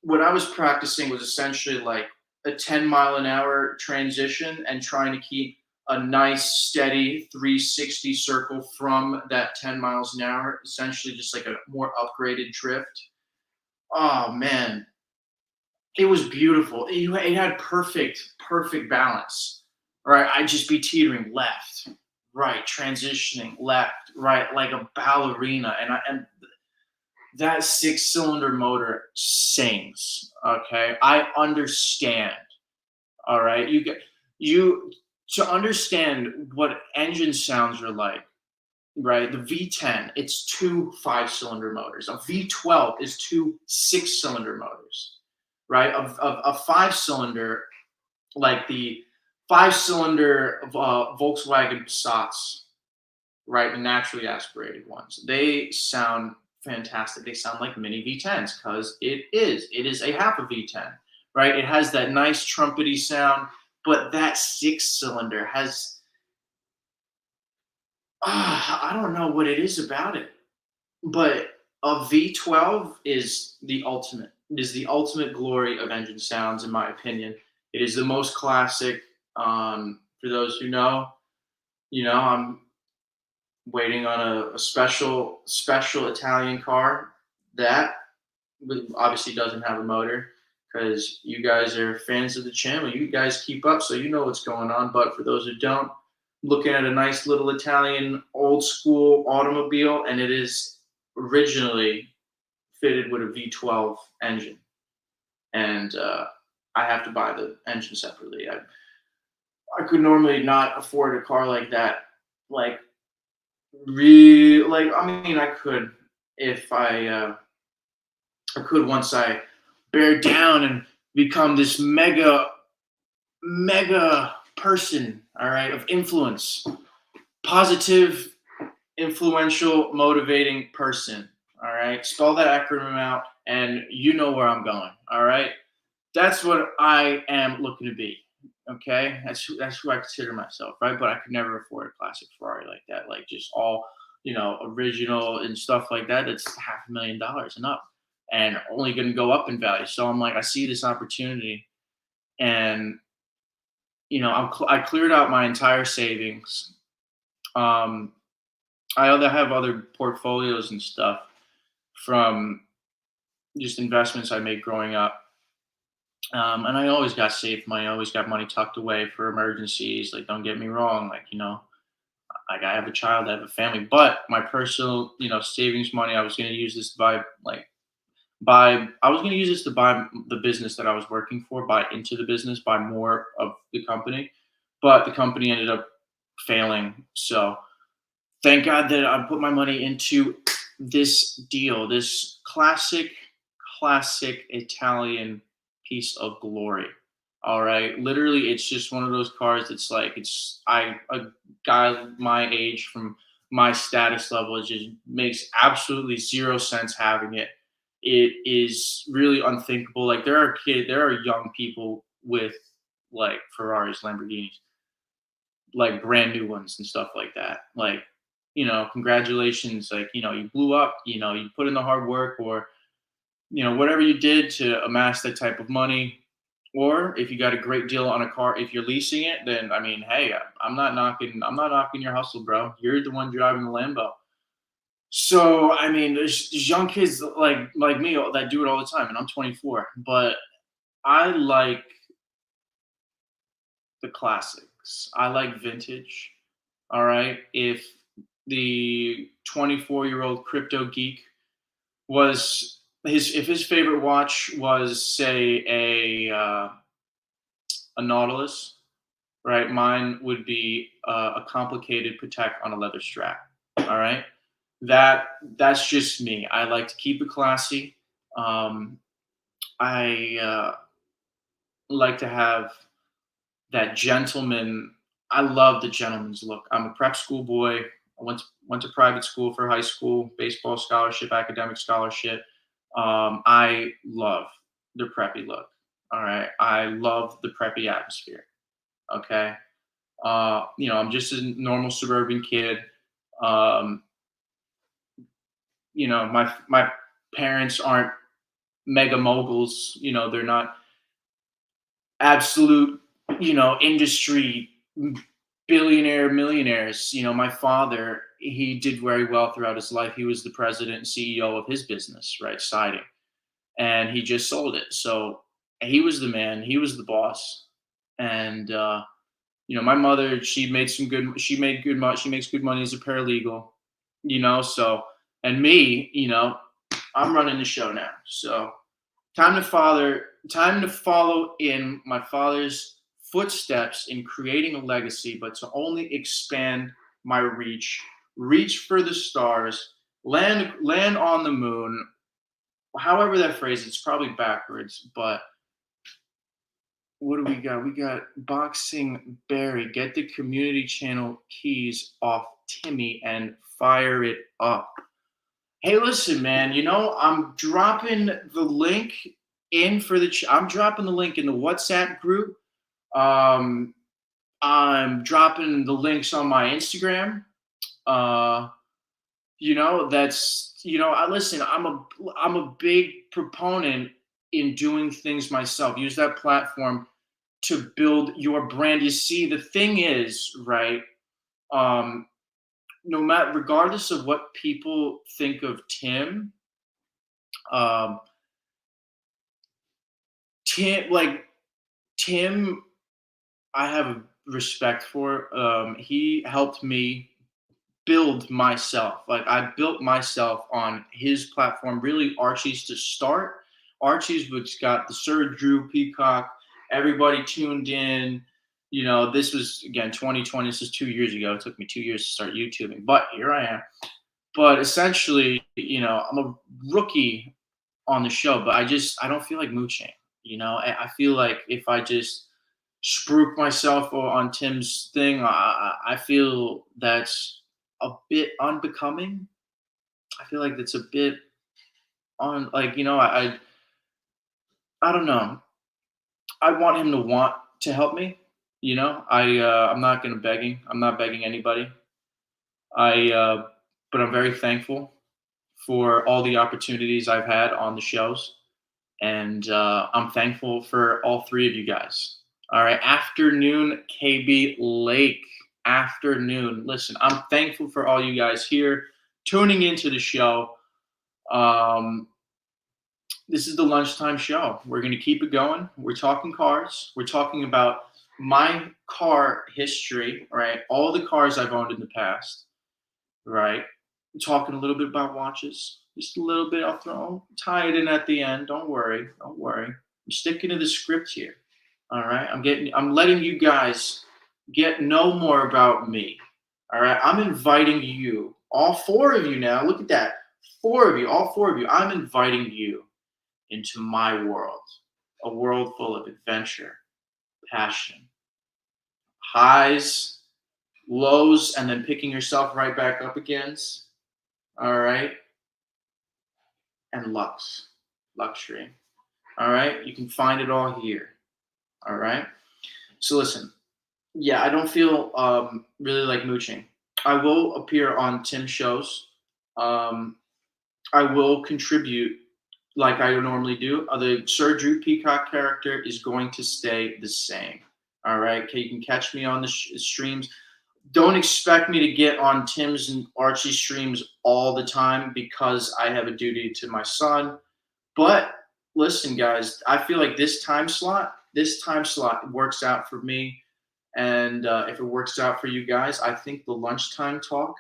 What I was practicing was essentially like a 10-mile-an-hour transition and trying to keep a nice steady 360 circle from that 10 miles an hour, essentially just like a more upgraded drift. Oh man, it was beautiful. It had perfect balance. Right, I'd just be teetering left, right, transitioning left, right, like a ballerina, and that six-cylinder motor sings. Okay, I understand. All right, you to understand what engine sounds are like. Right, the V10, it's two five-cylinder motors. A V12 is two six-cylinder motors. Right, a five-cylinder, like the five-cylinder Volkswagen Passats, right, the naturally aspirated ones. They sound fantastic. They sound like mini V10s because it is a half a V10, right? It has that nice trumpety sound, but that six-cylinder has I don't know what it is about it, but a V12 is the ultimate. It is the ultimate glory of engine sounds, in my opinion. It is the most classic. For those who know, I'm waiting on a special Italian car that obviously doesn't have a motor because you guys are fans of the channel. You guys keep up, so you know what's going on. But for those who don't, looking at a nice little Italian old school automobile, and it is originally fitted with a V12 engine, and I have to buy the engine separately. I could normally not afford a car like that. Like like I mean, I could if I could once I bear down and become this mega person. All right, of influence, positive, influential, motivating person. All right, spell that acronym out, and you know where I'm going. All right, that's what I am looking to be. Okay, that's who I consider myself, right? But I could never afford a classic Ferrari like that, like just all original and stuff like that. That's $500,000 and up, and only going to go up in value. So I'm like, I see this opportunity, and I cleared out my entire savings. Um, have other portfolios and stuff from just investments I made growing up. And I always got saved money. I always got money tucked away for emergencies. Like, don't get me wrong. Like I have a child, I have a family, but my personal, savings money, I was going to use this to I was going to use this to buy the business that I was working for, buy into the business, buy more of the company. But the company ended up failing. So thank God that I put my money into this deal, this classic Italian piece of glory. All right, literally, it's just one of those cars. It's like a guy my age from my status level. It just makes absolutely zero sense having it. It is really unthinkable. Like there are young people with like Ferraris, Lamborghinis, like brand new ones and stuff like that. Like, congratulations. Like, you blew up, you put in the hard work or, whatever you did to amass that type of money. Or if you got a great deal on a car, if you're leasing it, then I mean, hey, I'm not knocking your hustle, bro. You're the one driving the Lambo. So I mean, there's young kids like me that do it all the time, and I'm 24. But I like the classics. I like vintage. All right. If the 24-year-old crypto geek was if his favorite watch was say a Nautilus, right? Mine would be a complicated Patek on a leather strap. All right. That's just me. I like to keep it classy. Um, I like to have that gentleman. I love the gentleman's look. I'm a prep school boy. I went to private school for high school, baseball scholarship, academic scholarship. I love the preppy look. All right. I love the preppy atmosphere. Okay. I'm just a normal suburban kid. Um, my parents aren't mega moguls. They're not absolute, industry billionaire millionaires. My father, he did very well throughout his life. He was the president and CEO of his business, right? Siding. And he just sold it. So he was the man, he was the boss. And, my mother, she made good money. She makes good money as a paralegal, so, and me, I'm running the show now. So time to follow in my father's footsteps in creating a legacy, but to only expand my reach for the stars, land on the moon. However that phrase, it's probably backwards, but what do we got? We got Boxing Barry. Get the community channel keys off Timmy and fire it up. Hey, listen, man. I'm dropping the link in for I'm dropping the link in the WhatsApp group. Um, I'm dropping the links on my Instagram. Uh, I listen. I'm a big proponent in doing things myself. Use that platform to build your brand. You see, the thing is, right? Um, no matter, regardless of what people think of Tim, um, Tim, I have respect for. He helped me build myself. Like I built myself on his platform. Really, Archie's to start. Archie's, which got the Sir Drew Peacock. Everybody tuned in. This was again 2020. This is 2 years ago. It took me 2 years to start YouTubing, but here I am. But essentially, I'm a rookie on the show, but I don't feel like mooching. I feel like if I just spruik myself on Tim's thing, I feel that's a bit unbecoming. I feel like that's a bit on, like, I don't know. I want him to want to help me. I'm not gonna begging. I'm not begging anybody. I But I'm very thankful for all the opportunities I've had on the shows, and I'm thankful for all three of you guys. All right, afternoon, KB Lake. Afternoon. Listen, I'm thankful for all you guys here tuning into the show. Um, this is the lunchtime show. We're going to keep it going. We're talking cars. We're talking about my car history, right? All the cars I've owned in the past, right? Talking a little bit about watches, just a little bit. Tie it in at the end. Don't worry. Don't worry. I'm sticking to the script here. All right. I'm letting you guys know more about me. All right. I'm inviting you, all four of you now. Look at that. Four of you, all four of you. I'm inviting you into my world, a world full of adventure, passion, highs, lows, and then picking yourself right back up again. All right. And luxury. All right. You can find it all here. All right. So listen, yeah, I don't feel really like mooching. I will appear on Tim's shows. Um, I will contribute like I normally do. The Sir Drew Peacock character is going to stay the same. All right. Okay. You can catch me on the streams. Don't expect me to get on Tim's and Archie's streams all the time because I have a duty to my son. But listen, guys, I feel like this time slot works out for me. And if it works out for you guys, I think the lunchtime talk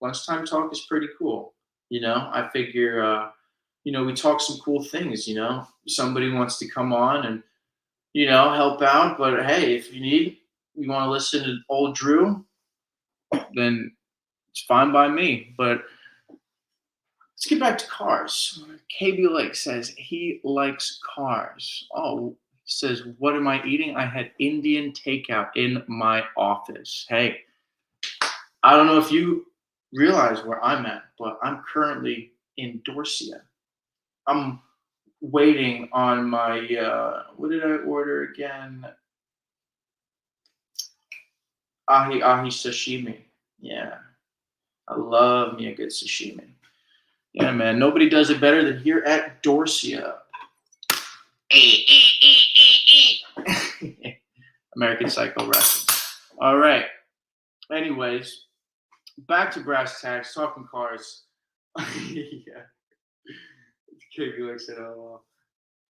is pretty cool. I figure, we talk some cool things. Somebody wants to come on and, help out. But hey, if you want to listen to old Drew, then it's fine by me. But let's get back to cars. KB Lake says he likes cars. Oh, he says, what am I eating? I had Indian takeout in my office. Hey, I don't know if you realize where I'm at, but I'm currently in Dorsia. I'm waiting on my what did I order again? Ahi ahi sashimi. Yeah, I love me a good sashimi. Yeah, man, nobody does it better than here at Dorsia. American Psycho Wrestling. All right. Anyways, back to brass tacks, talking cars. Yeah. KB looks at oh,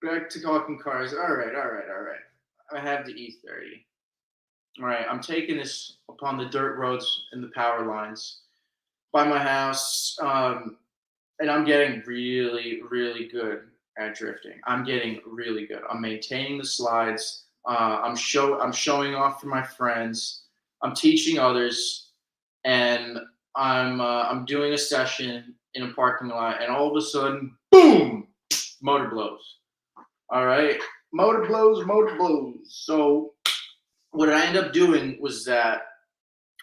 back to talking cars. All right, all right, all right. I have the E30. All right, I'm taking this upon the dirt roads and the power lines by my house, and I'm getting really, really good at drifting. I'm getting really good. I'm maintaining the slides. I'm showing off for my friends. I'm teaching others, and I'm doing a session in a parking lot, and all of a sudden, boom, motor blows. All right, motor blows, motor blows. So what I ended up doing was that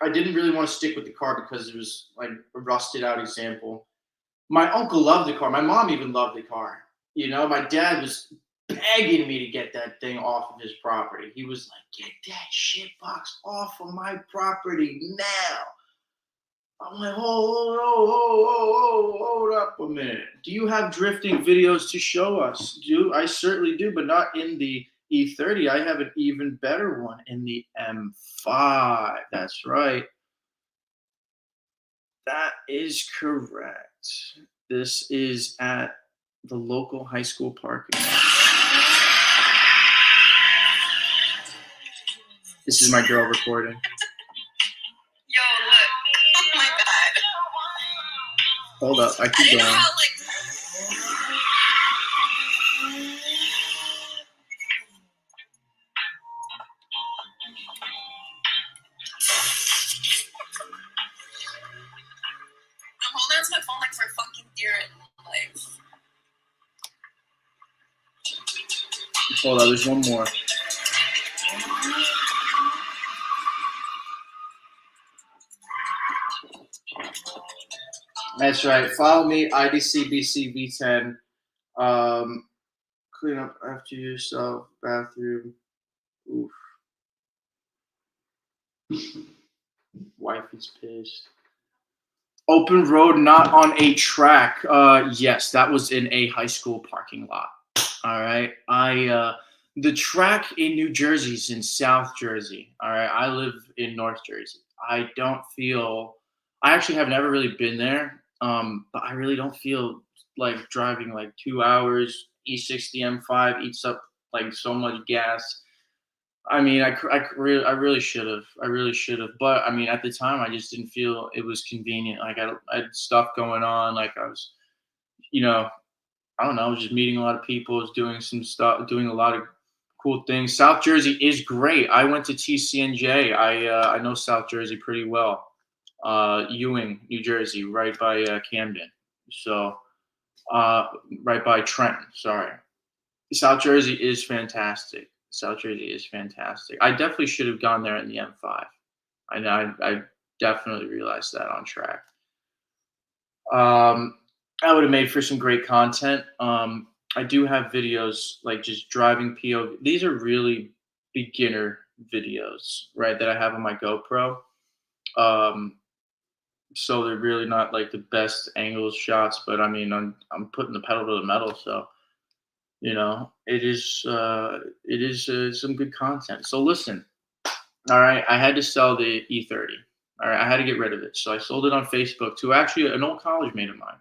I didn't really want to stick with the car because it was like a rusted out example. My uncle loved the car. My mom even loved the car. You know, my dad was begging me to get that thing off of his property. He was like, "Get that shit box off of my property now." I'm like, hold up a minute. Do you have drifting videos to show us? Do I certainly do, but not in the E30. I have an even better one in the M5. That's right. That is correct. This is at the local high school parking lot. This is my girl recording. Yo, look. Oh my god. Hold up, I keep going. I'm holding onto my phone like for fucking dear life. Hold on, there's one more. That's right. Follow me, IDCBCV10. Clean up after yourself, bathroom. Oof. Wife is pissed. Open road, not on a track. Yes, that was in a high school parking lot. All right. The track in New Jersey is in South Jersey. All right. I live in North Jersey. I actually have never really been there. But I really don't feel like driving like 2 hours. E60 M5 eats up like so much gas. I mean, I really should have. I really should have. But I mean, at the time, I just didn't feel it was convenient. Like I had stuff going on. Like I was, you know, I don't know, I was just meeting a lot of people, was doing some stuff, doing a lot of cool things. South Jersey is great. I went to TCNJ. I know South Jersey pretty well. Ewing, New Jersey, right by Camden. So uh, right by Trenton. Sorry. South Jersey is fantastic. South Jersey is fantastic. I definitely should have gone there in the M5. I know. I definitely realized that on track. I would have made for some great content. I do have videos like just driving POV. These are really beginner videos, right? That I have on my GoPro. Um, so they're really not like the best angles shots, but I mean, I'm putting the pedal to the metal, so it is some good content. So listen, all right, I had to sell the E30. All right, I had to get rid of it, so I sold it on Facebook to actually an old college mate of mine,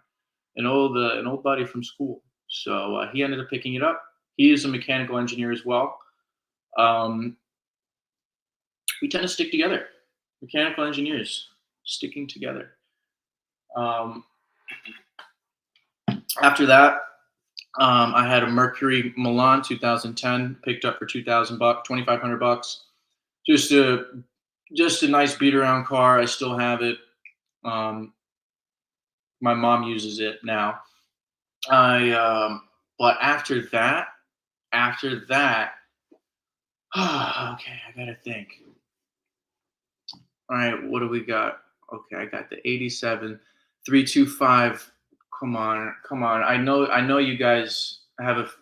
an old buddy from school. So he ended up picking it up. He is a mechanical engineer as well. Um, we tend to stick together. Mechanical engineers sticking together. Um, After that, I had a Mercury Milan 2010 picked up for 2,000 bucks, 2,500 bucks. Just a nice beat around car. I still have it. Um, my mom uses it now. But after that, okay, I gotta think. All right, what do we got? Okay, I got the 87 325. Come on. I know you guys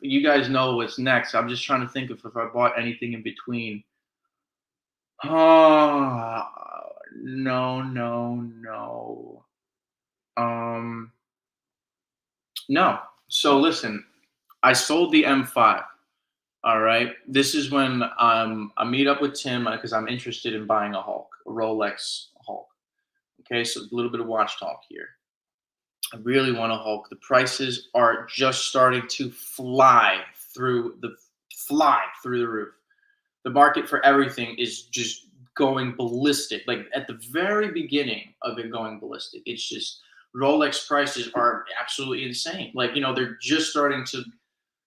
You guys know what's next. I'm just trying to think of if I bought anything in between. Oh, no, no, no. Um, no. So listen, I sold the M5. All right. This is when I meet up with Tim because I'm interested in buying a Hulk, a Rolex Hulk. Okay, so a little bit of watch talk here. I really want a Hulk. The prices are just starting to fly through the roof. The market for everything is just going ballistic. Like at the very beginning of it going ballistic, it's just Rolex prices are absolutely insane. Like, they're just starting to,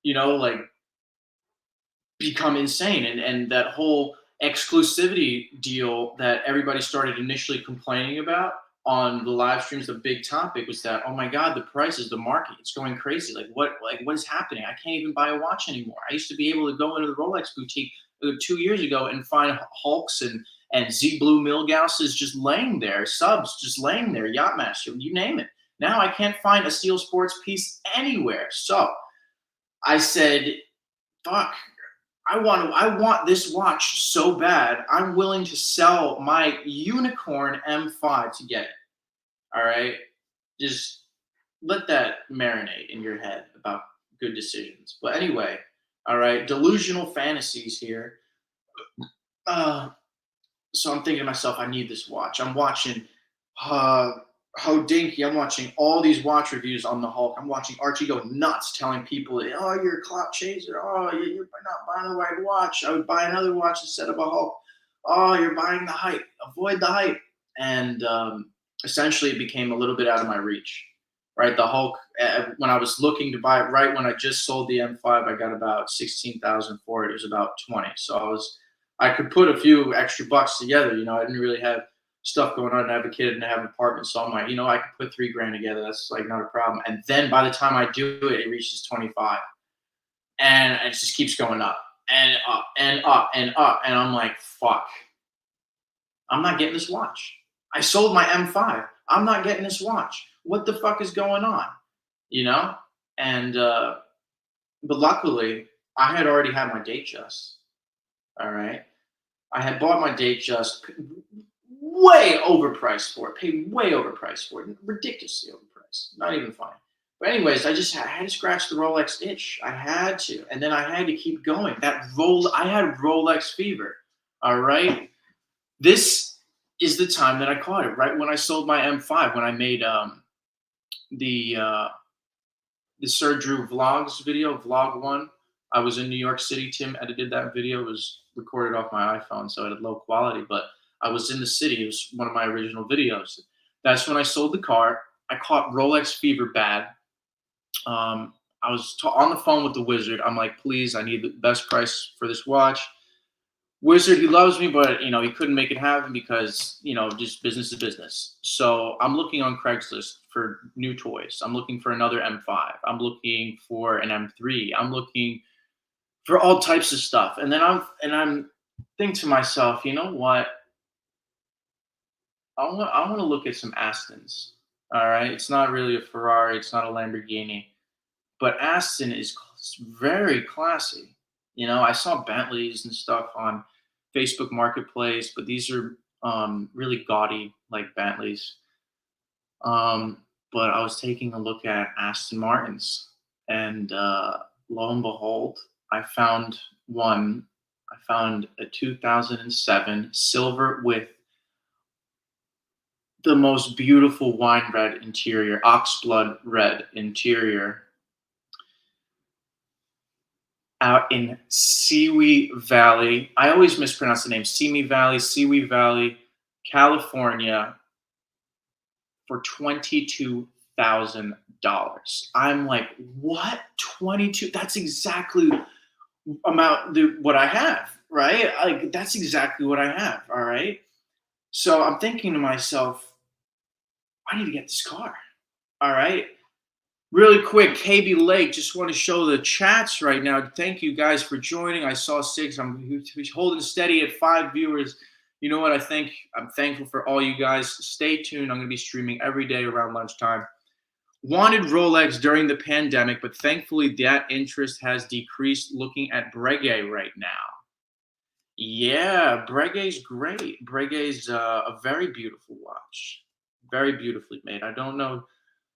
like become insane. And that whole exclusivity deal that everybody started initially complaining about on the live streams, the big topic was that, oh my God, the prices, the market, it's going crazy. What is happening? I can't even buy a watch anymore. I used to be able to go into the Rolex boutique 2 years ago and find Hulks and Z Blue Milgaus's just laying there, subs just laying there, Yachtmaster, you name it. Now I can't find a Steel Sports piece anywhere. So I said, fuck, I want this watch so bad. I'm willing to sell my unicorn M5 to get it. All right, just let that marinate in your head about good decisions. But anyway, all right, delusional fantasies here. Uh, so I'm thinking to myself, I need this watch. I'm watching Hodinky. I'm watching all these watch reviews on the Hulk. I'm watching Archie go nuts, telling people, "Oh, you're a clout chaser. Oh, you're not buying the right watch. I would buy another watch instead of a Hulk. Oh, you're buying the hype. Avoid the hype." And essentially, it became a little bit out of my reach. Right, the Hulk. When I was looking to buy it, right when I just sold the M5, I got about 16,000 for it. It was about 20. So I could put a few extra bucks together. I didn't really have stuff going on. I have a kid and I have an apartment, so I'm like, I could put 3 grand together. That's like not a problem. And then by the time I do it, it reaches 25, and it just keeps going up and up and up and up. And I'm like, fuck, I'm not getting this watch. I sold my M5. I'm not getting this watch. What the fuck is going on? You know? And but luckily, I had already had my date just. All right. I had bought my date just way overpriced for it, paid way overpriced for it, ridiculously overpriced. Not even funny. But anyways, I had to scratch the Rolex itch. I had to, and then I had to keep going. I had Rolex fever. All right, this is the time that I caught it. Right when I sold my M5, when I made the uh, the Sir Drew vlogs video, vlog one. I was in New York City. Tim edited that video. It was recorded off my iPhone, so it had low quality, but I was in the city. It was one of my original videos. That's when I sold the car. I caught Rolex fever bad. I was on the phone with the wizard. I'm like, please, I need the best price for this watch. Wizard, he loves me, but he couldn't make it happen because just business is business. So I'm looking on Craigslist for new toys. I'm looking for another M5. I'm looking for an M3. I'm looking for all types of stuff. And then I'm thinking to myself, you know what? I want to look at some Astons. All right, it's not really a Ferrari. It's not a Lamborghini, but Aston is very classy. I saw Bentleys and stuff on Facebook Marketplace, but these are really gaudy like Bentleys. But I was taking a look at Aston Martins, and lo and behold, I found one. I found a 2007 silver with the most beautiful wine red interior, oxblood red interior, out in Sewee Valley. I always mispronounce the name. Sewee Valley, California, for $22,000. I'm like, what? 22? That's exactly what I have, right? Like that's exactly what I have. All right. So I'm thinking to myself, I need to get this car. All right. Really quick, KB Lake, just want to show the chats right now. Thank you guys for joining. I saw 6. I'm holding steady at 5 viewers. You know what I think? I'm thankful for all you guys. Stay tuned. I'm going to be streaming every day around lunchtime. Wanted Rolex during the pandemic, but thankfully that interest has decreased looking at Breguet right now. Yeah, Breguet's great. Breguet's a very beautiful watch. Very beautifully made. I don't know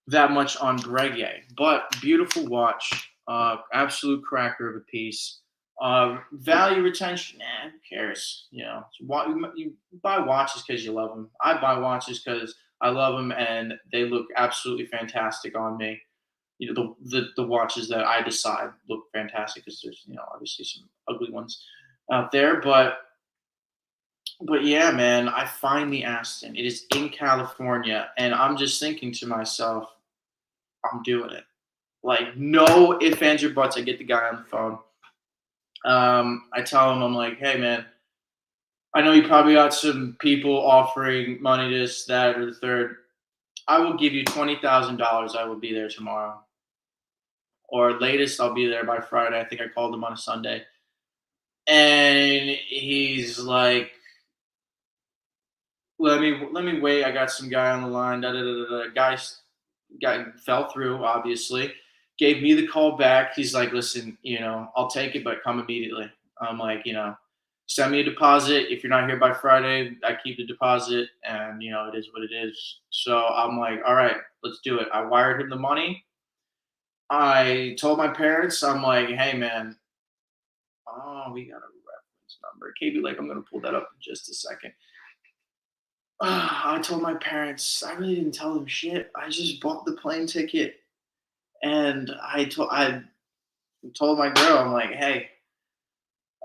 that much on Breguet, but beautiful watch. Absolute cracker of a piece. Value retention, who cares? You know, you buy watches because you love them. I buy watches because I love them and they look absolutely fantastic on me. You know, the watches that I decide look fantastic because there's, you know, obviously some ugly ones out there, but yeah, man, I find the Aston. It is in California, and I'm just thinking to myself, I'm doing it. Like, no ifs, ands, or buts. I get the guy on the phone. I tell him, I'm like, hey, man, I know you probably got some people offering money, this, that, or the third. I will give you $20,000. I will be there tomorrow. Or latest, I'll be there by Friday. I think I called him on a Sunday. And he's like, let me wait. I got some guy on the line. Da, da, da, da, da. Guy fell through, obviously. Gave me the call back. He's like, listen, you know, I'll take it, but come immediately. I'm like, you know, send me a deposit. If you're not here by Friday, I keep the deposit, and you know, it is what it is. So I'm like, all right, let's do it. I wired him the money. I told my parents, I'm like, hey man, oh, we got a reference number. KB, like, I'm gonna pull that up in just a second. I told my parents, I really didn't tell them shit. I just bought the plane ticket, and I told my girl, I'm like, hey,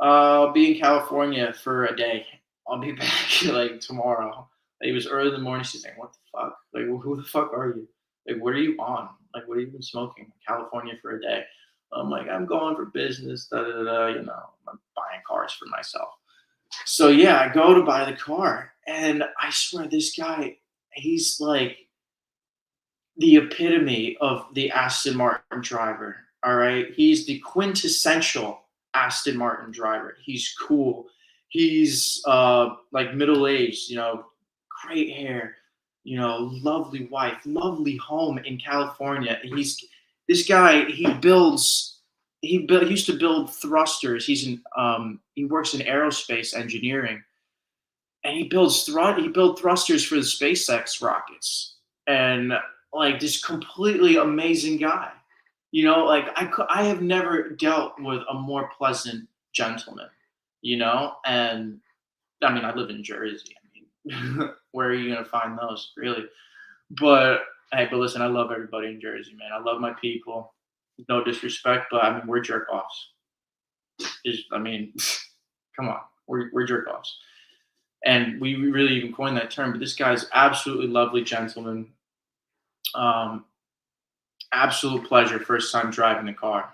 I'll be in California for a day. I'll be back like tomorrow. Like, it was early in the morning. She's like, what the fuck? Like, who the fuck are you? Like, what are you on? Like, what have you been smoking? California for a day. I'm like, I'm going for business. Da da da. You know, I'm buying cars for myself. So yeah, I go to buy the car, and I swear this guy, he's like the epitome of the Aston Martin driver. All right. He's the quintessential Aston Martin driver. He's cool. He's like middle aged, you know, great hair, you know, lovely wife, lovely home in California. He's this guy, he used to build thrusters. He works in aerospace engineering, and he built thrusters for the SpaceX rockets, and like this completely amazing guy. You know, like I have never dealt with a more pleasant gentleman. You know, and I mean I live in Jersey. I mean, where are you gonna find those really? But hey, but listen, I love everybody in Jersey, man. I love my people. No disrespect, but I mean we're jerk offs. I mean, come on, we're jerk offs. And we really even coined that term. But this guy's absolutely lovely gentleman. Um, Absolute pleasure. First time driving the car,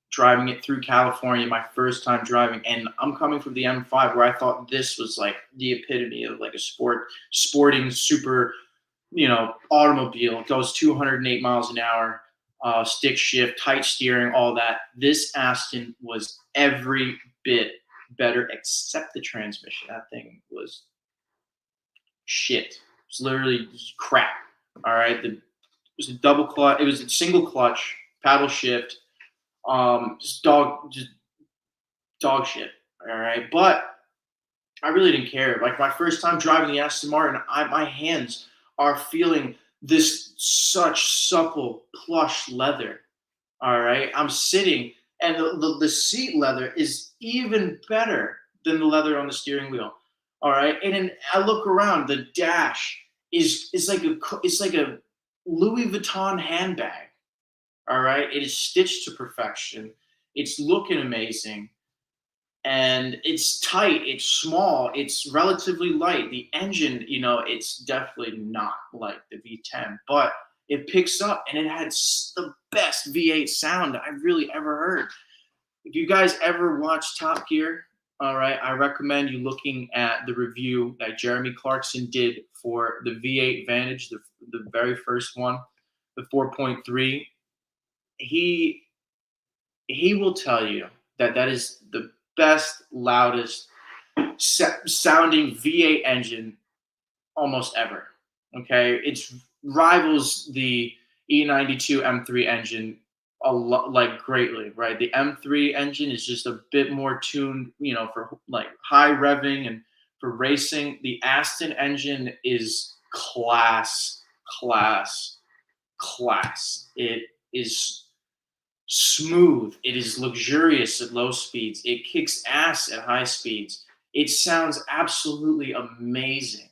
driving it through California. My first time driving, and I'm coming from the M5, where I thought this was like the epitome of like a sporting super, you know, automobile. It goes 208 miles an hour, stick shift, tight steering, all that. This Aston was every bit better, except the transmission. That thing was shit. It's literally just crap. All right. It was a double clutch. It was a single clutch, paddle shift. Just dog shit. All right. But I really didn't care. Like my first time driving the Aston Martin, my hands are feeling this such supple plush leather. All right. I'm sitting, and the seat leather is even better than the leather on the steering wheel. All right. And then I look around, the dash it's like a Louis Vuitton handbag. All right. It is stitched to perfection. It's looking amazing, and it's tight, it's small, it's relatively light. The engine, you know, it's definitely not like the V10, but it picks up, and it had the best V8 sound I've really ever heard. If you guys ever watch Top Gear, all right, I recommend you looking at the review that Jeremy Clarkson did for the V8 Vantage, the very first one, the 4.3. He he will tell you that that is the best, loudest sounding V8 engine almost ever. Okay, it's rivals the E92 M3 engine a lot, like greatly, right? The M3 engine is just a bit more tuned, for like high revving and for racing. The Aston engine is class, class. It is smooth. It is luxurious at low speeds. It kicks ass at high speeds. It sounds absolutely amazing.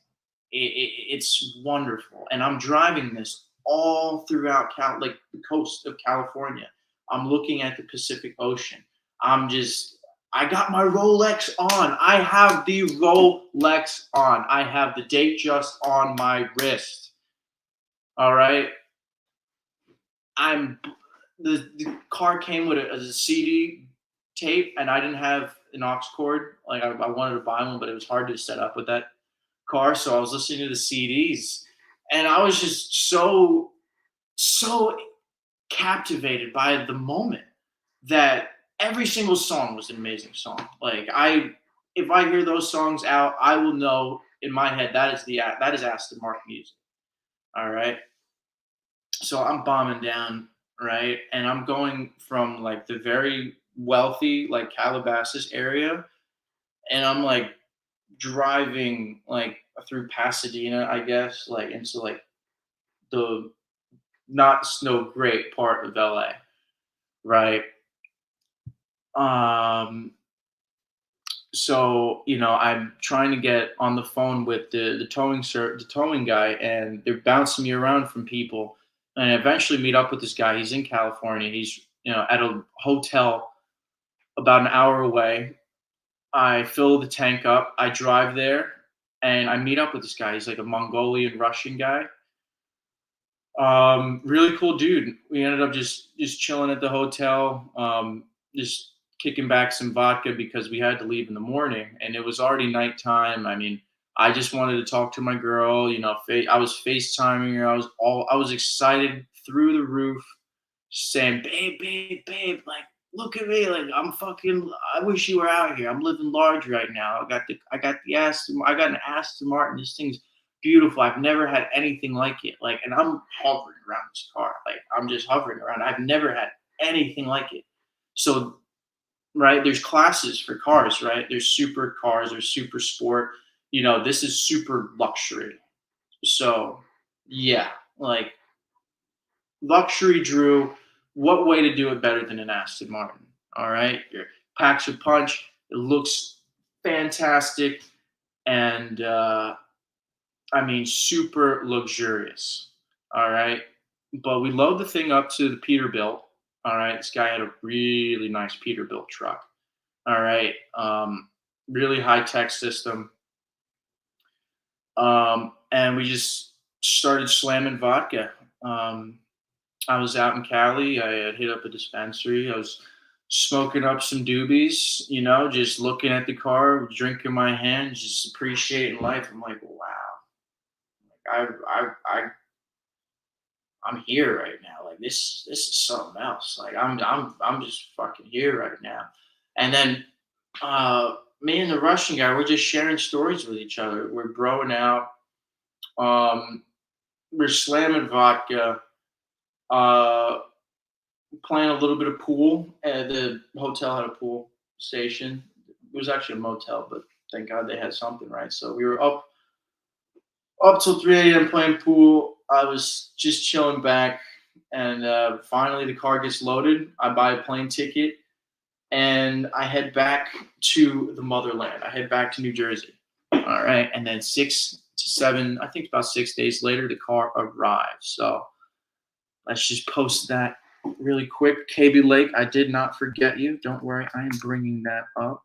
It's wonderful. And I'm driving this all throughout like the coast of California. I'm looking at the Pacific Ocean. I got my Rolex on. I have the Rolex on. I have the date just on my wrist. All right. I'm the car came with a CD tape, and I didn't have an aux cord. Like I wanted to buy one, but it was hard to set up with that car. So I was listening to the CDs, and I was just so captivated by the moment that every single song was an amazing song. If I hear those songs out, I will know in my head that is Aston Martin music. All right. So I'm bombing down, right? And I'm going from like the very wealthy, like Calabasas area, and I'm like driving like through Pasadena, I guess, like into like the not so great part of LA, right? Um, so I'm trying to get on the phone with the towing guy, and they're bouncing me around from people, and I eventually meet up with this guy. He's in California. He's at a hotel about an hour away. I fill the tank up. I drive there, and I meet up with this guy. He's like a Mongolian Russian guy. Really cool dude. We ended up just chilling at the hotel, just kicking back some vodka because we had to leave in the morning, and it was already nighttime. I mean, I just wanted to talk to my girl. I was FaceTiming her. I was excited through the roof, saying, "Babe, babe, babe, like look at me, like I'm fucking. I wish you were out here. I'm living large right now. I got an Aston Martin. This thing's beautiful. I've never had anything like it. Like, and I'm hovering around this car. Like, I'm just hovering around. I've never had anything like it. So, right, there's classes for cars, right? There's super cars, there's super sport. This is super luxury. So, yeah, like luxury Drew. What way to do it better than an Aston Martin? All right, it packs a punch. It looks fantastic, and I mean, super luxurious. All right. But we load the thing up to the Peterbilt. All right. This guy had a really nice Peterbilt truck. All right. Really high tech system. And we just started slamming vodka. I was out in Cali. I had hit up a dispensary. I was smoking up some doobies, just looking at the car, drinking my hand, just appreciating life. I'm like, wow. I'm here right now. Like this is something else. Like I'm just fucking here right now. And then me and the Russian guy, we're just sharing stories with each other. We're broing out. Um, we're slamming vodka. Uh, Playing a little bit of pool. The hotel had a pool station. It was actually a motel, but thank God they had something, right? So we were up till 3 a.m. playing pool. I was just chilling back, and finally the car gets loaded. I buy a plane ticket, and I head back to the motherland. I head back to New Jersey. All right, and then 6 to 7, I think about 6 days later, the car arrives. So let's just post that really quick. KB Lake, I did not forget you. Don't worry, I am bringing that up.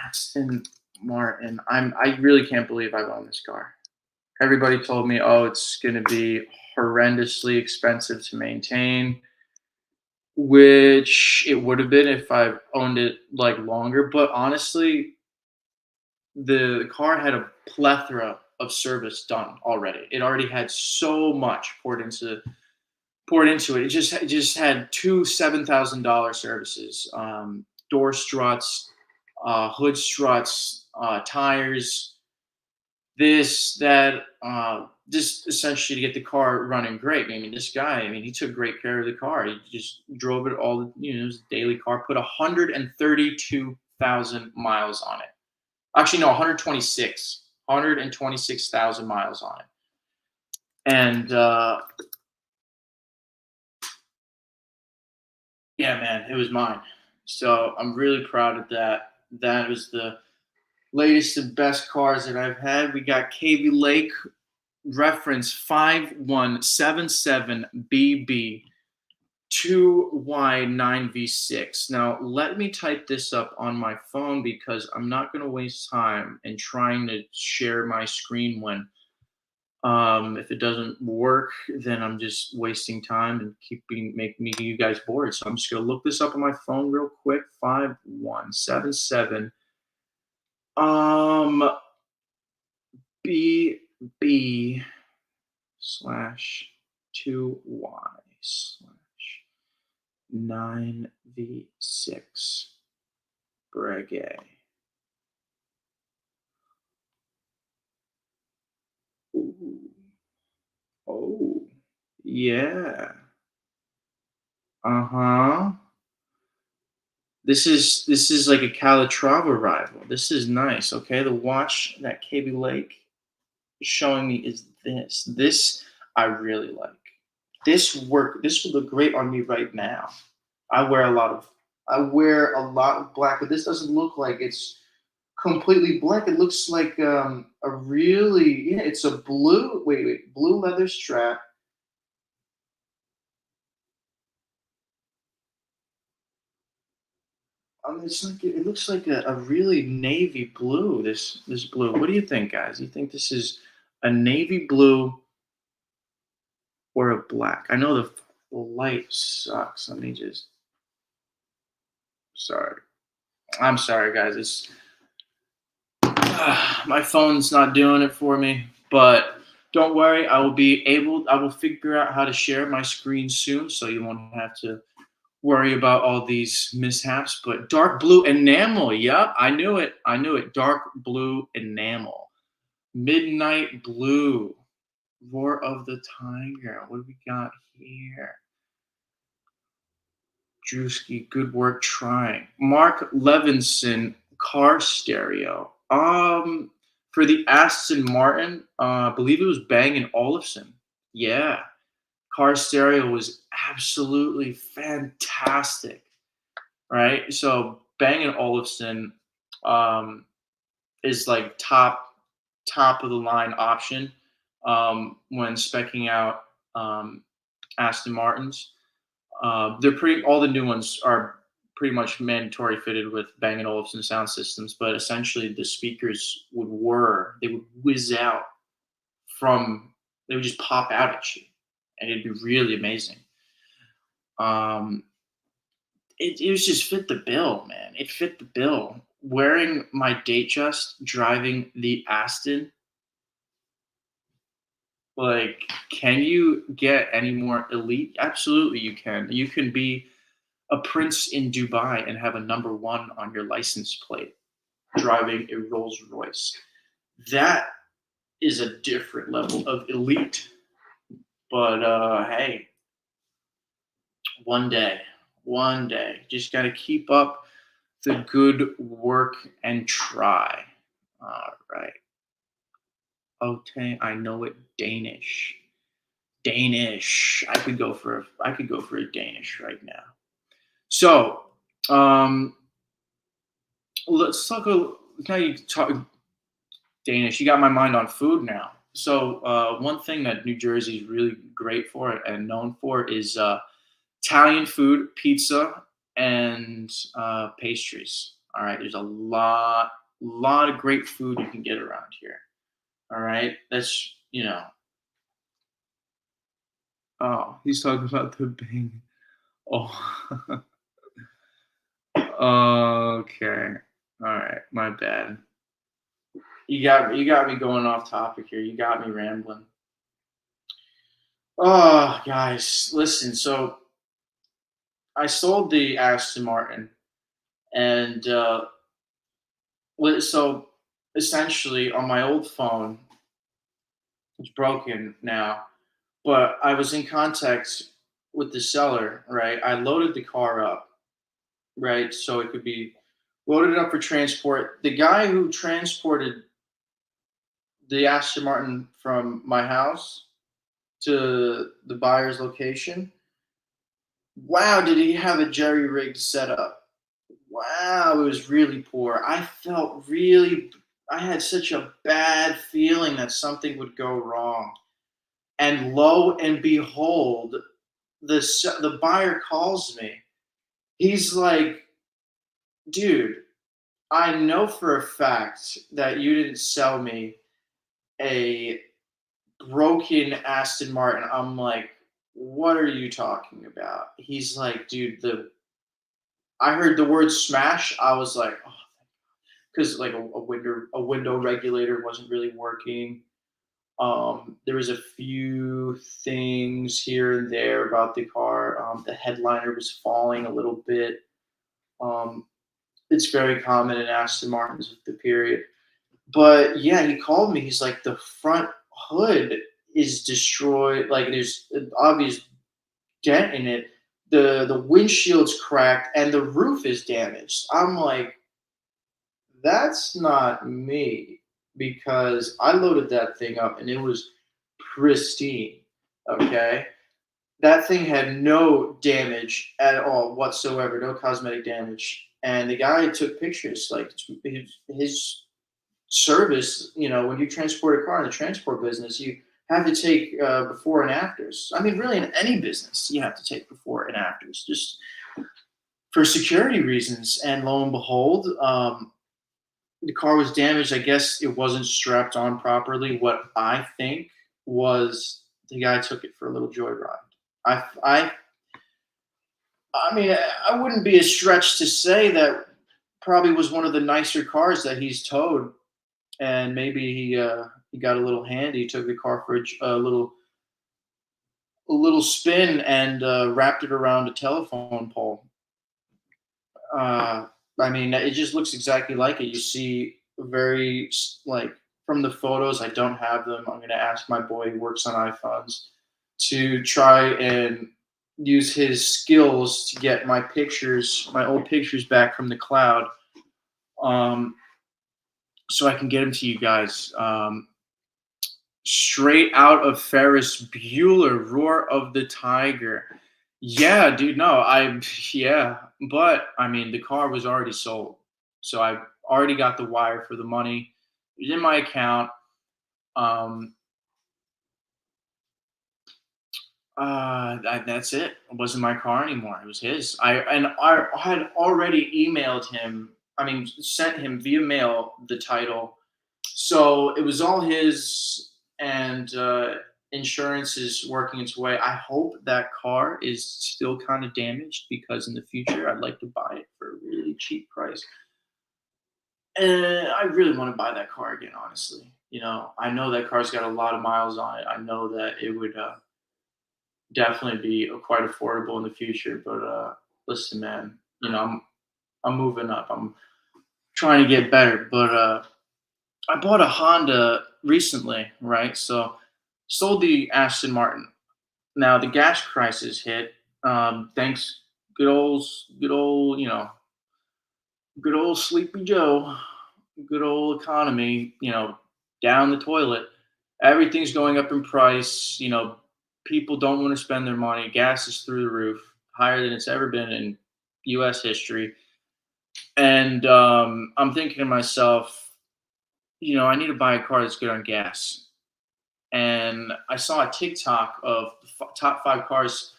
Aston Martin. I really can't believe I own this car. Everybody told me, oh, it's going to be horrendously expensive to maintain, which it would have been if I owned it like longer. But honestly, the car had a plethora of service done already. It already had so much poured into it. It just had two $7,000 services: door struts, hood struts, tires, this, that, just essentially to get the car running great. I mean, this guy, I mean, he took great care of the car. He just drove it all, it was a daily car, put 132,000 miles on it. Actually, no, 126,000 miles on it. And yeah, man, it was mine. So I'm really proud of that. That was the latest and best cars that I've had. We got KB Lake reference 5177BB 2Y9V6. Now, let me type this up on my phone because I'm not going to waste time in trying to share my screen when if it doesn't work, then I'm just wasting time and making you guys bored. So I'm just gonna look this up on my phone real quick. 5177 BB slash 2Y slash 9V6 Breguet. Ooh. Oh, yeah. Uh-huh. This is like a Calatrava rival. This is nice. Okay, the watch that KB Lake is showing me is this. This I really like. This would look great on me right now. I wear a lot of I wear a lot of black, but this doesn't look like it's completely black. It looks like a really, yeah, it's a blue leather strap. It's like it looks like a really navy blue. This blue. What do you think, guys? You think this is a navy blue or a black? I know the light sucks. Let me just. Sorry, I'm sorry, guys. It's my phone's not doing it for me. But don't worry, I will figure out how to share my screen soon, so you won't have to worry about all these mishaps. But dark blue enamel, yep, I knew it. I knew it. Dark blue enamel. Midnight blue. Roar of the Tiger. What do we got here? Drewski, good work trying. Mark Levinson, car stereo. For the Aston Martin, I believe it was Bang& Olufsen. Yeah, car stereo was absolutely fantastic. Right? So Bang& Olufsen is like top of the line option when specking out Aston Martins. They're pretty. All the new ones are pretty much mandatory fitted with Bang& Olufsen sound systems, but essentially the speakers they would whiz out from they would just pop out at you, and it'd be really amazing. Um, it was just fit the bill, man. It fit the bill. Wearing my Datejust, driving the Aston, like, can you get any more elite? Absolutely, you can. You can be a prince in Dubai and have a number one on your license plate driving a Rolls Royce. That is a different level of elite. But hey, one day, one day, just got to keep up the good work and try. All right. Okay, I know it. Danish. Danish. I could go for a Danish right now. So, let's talk a now you talk Danish. You got my mind on food now. So, one thing that New Jersey is really great for and known for is Italian food, pizza, and pastries. All right, there's a lot of great food you can get around here. All right, that's Oh, he's talking about the bang. Oh, okay. All right, my bad. You got me going off topic here. You got me rambling. Oh, guys, listen. So I sold the Aston Martin, and so essentially on my old phone, It's broken now, but I was in contact with the seller, right? I loaded the car up, right? So it could be loaded up for transport. The guy who transported the Aston Martin from my house to the buyer's location, wow, did he have a jerry rigged setup? Wow, it was really poor. I had such a bad feeling that something would go wrong. And lo and behold, the buyer calls me. He's like, dude, I know for a fact that you didn't sell me a broken Aston Martin. I'm like, what are you talking about? He's like, dude, the I heard the word smash. I was like, oh, because like a window regulator wasn't really working. There was a few things here and there about the car. The headliner was falling a little bit. Um, it's very common in Aston Martins with the period. But yeah, he called me. He's like, the front hood is destroyed. Like there's an obvious dent in it. The windshield's cracked and the roof is damaged. I'm like, that's not me because I loaded that thing up and it was pristine. Okay. That thing had no damage at all whatsoever, no cosmetic damage. And the guy took pictures. Like his service, when you transport a car in the transport business, you have to take before and afters. I mean, really, in any business, you have to take before and afters just for security reasons. And lo and behold, the car was damaged. I guess it wasn't strapped on properly. What I think was the guy took it for a little joyride. I, I, I mean, I wouldn't be a stretch to say that probably was one of the nicer cars that he's towed, and maybe he got a little handy, took the car for a little spin and wrapped it around a telephone pole. Uh, I mean, it just looks exactly like it. You see, very like from the photos. I don't have them. I'm gonna ask my boy who works on iPhones to try and use his skills to get my old pictures back from the cloud, um, so I can get them to you guys. Straight out of Ferris Bueller, Roar of the Tiger. Yeah, dude. No, yeah, but I mean, the car was already sold, so I already got the wire for the money. It was in my account. Um, that's it. It wasn't my car anymore. It was his. I had already emailed him. I mean, sent him via mail the title, so it was all his. And insurance is working its way. I hope that car is still kind of damaged because in the future I'd like to buy it for a really cheap price. And I really want to buy that car again, honestly. I know that car's got a lot of miles on it. I know that it would definitely be quite affordable in the future. But listen, man, I'm moving up. I'm trying to get better. But I bought a Honda recently, right? So sold the Aston Martin. Now the gas crisis hit. Thanks, good old, good old Sleepy Joe, good old economy. Down the toilet. Everything's going up in price. People don't want to spend their money. Gas is through the roof, higher than it's ever been in U.S. history. And I'm thinking to myself, I need to buy a car that's good on gas. And I saw a TikTok of the top 5 cars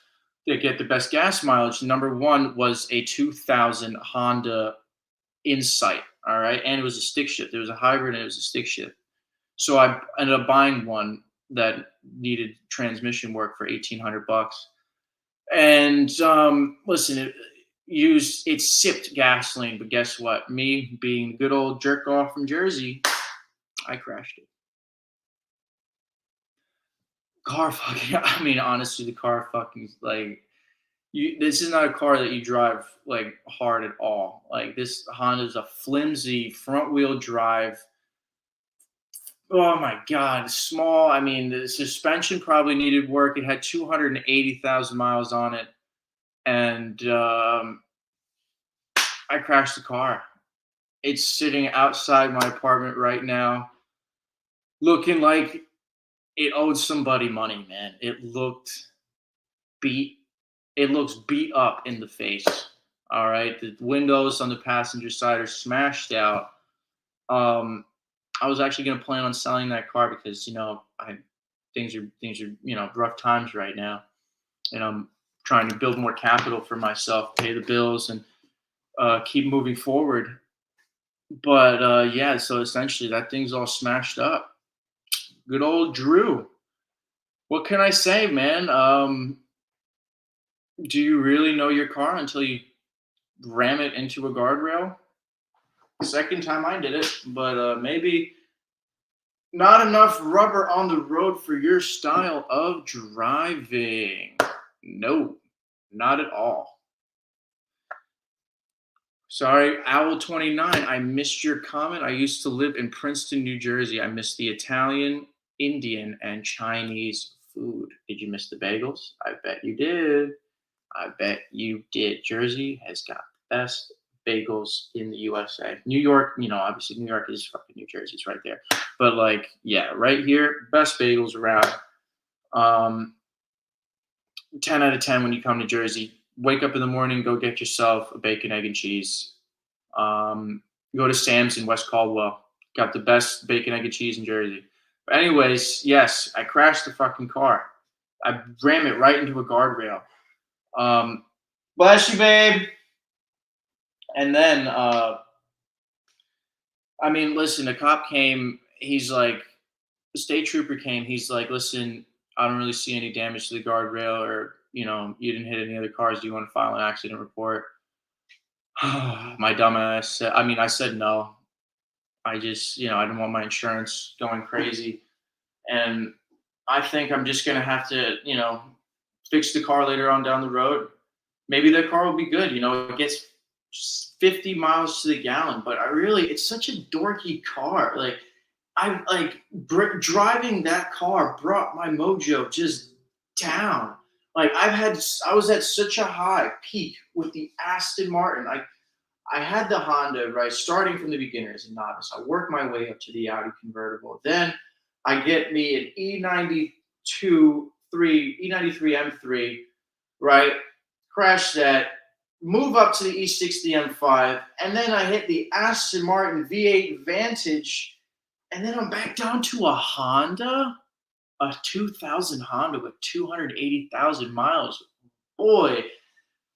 that get the best gas mileage. Number one was a 2000 Honda Insight. All right, and it was a stick shift. There was a hybrid and it was a stick shift. So I ended up buying one that needed transmission work for $1,800. And listen, it sipped gasoline, but guess what? Me being the good old jerk off from Jersey, I crashed it. Car fucking. I mean, honestly, the car fucking like you. This is not a car that you drive like hard at all. Like this Honda's a flimsy front wheel drive Oh my God, small. I mean, the suspension probably needed work. It had 280,000 miles on it, and I crashed the car. It's sitting outside my apartment right now, looking like it owed somebody money, man. Beat. It looks beat up in the face. All right, the windows on the passenger side are smashed out. Um, I was actually going to plan on selling that car because I things are rough times right now, and I'm trying to build more capital for myself, pay the bills, and keep moving forward. But yeah, so essentially that thing's all smashed up. Good old Drew. What can I say, man? Do you really know your car until you ram it into a guardrail? Second time I did it, but maybe not enough rubber on the road for your style of driving. No, not at all. Sorry, Owl29, I missed your comment. I used to live in Princeton, New Jersey. I missed the Italian, Indian, and Chinese food. Did you miss the bagels? I bet you did. I bet you did. Jersey has got the best bagels in the USA. New York, obviously New York is fucking New Jersey. It's right there. But like, yeah, right here, best bagels around. Um, 10 out of 10 when you come to Jersey. Wake up in the morning, go get yourself a bacon, egg, and cheese. Go to Sam's in West Caldwell. Got the best bacon, egg, and cheese in Jersey. But anyways, yes, I crashed the fucking car. I rammed it right into a guardrail. Um, Bless you, babe. And then, I mean, listen, the cop came. He's like, the state trooper came. He's like, listen, I don't really see any damage to the guardrail, or you didn't hit any other cars. Do you want to file an accident report? My dumbass said, I mean, I said no. I just, I didn't want my insurance going crazy. And I think I'm just going to have to, fix the car later on down the road. Maybe the car will be good. It gets 50 miles to the gallon, but it's such a dorky car. Like, driving that car brought my mojo just down. Like, I was at such a high peak with the Aston Martin. I had the Honda, right, starting from the beginning as a novice. I worked my way up to the Audi convertible. Then I get me an E93 M3, right? Crash that, move up to the E60 M5, and then I hit the Aston Martin V8 Vantage, and then I'm back down to a Honda, a 2000 Honda with 280,000 miles. Boy,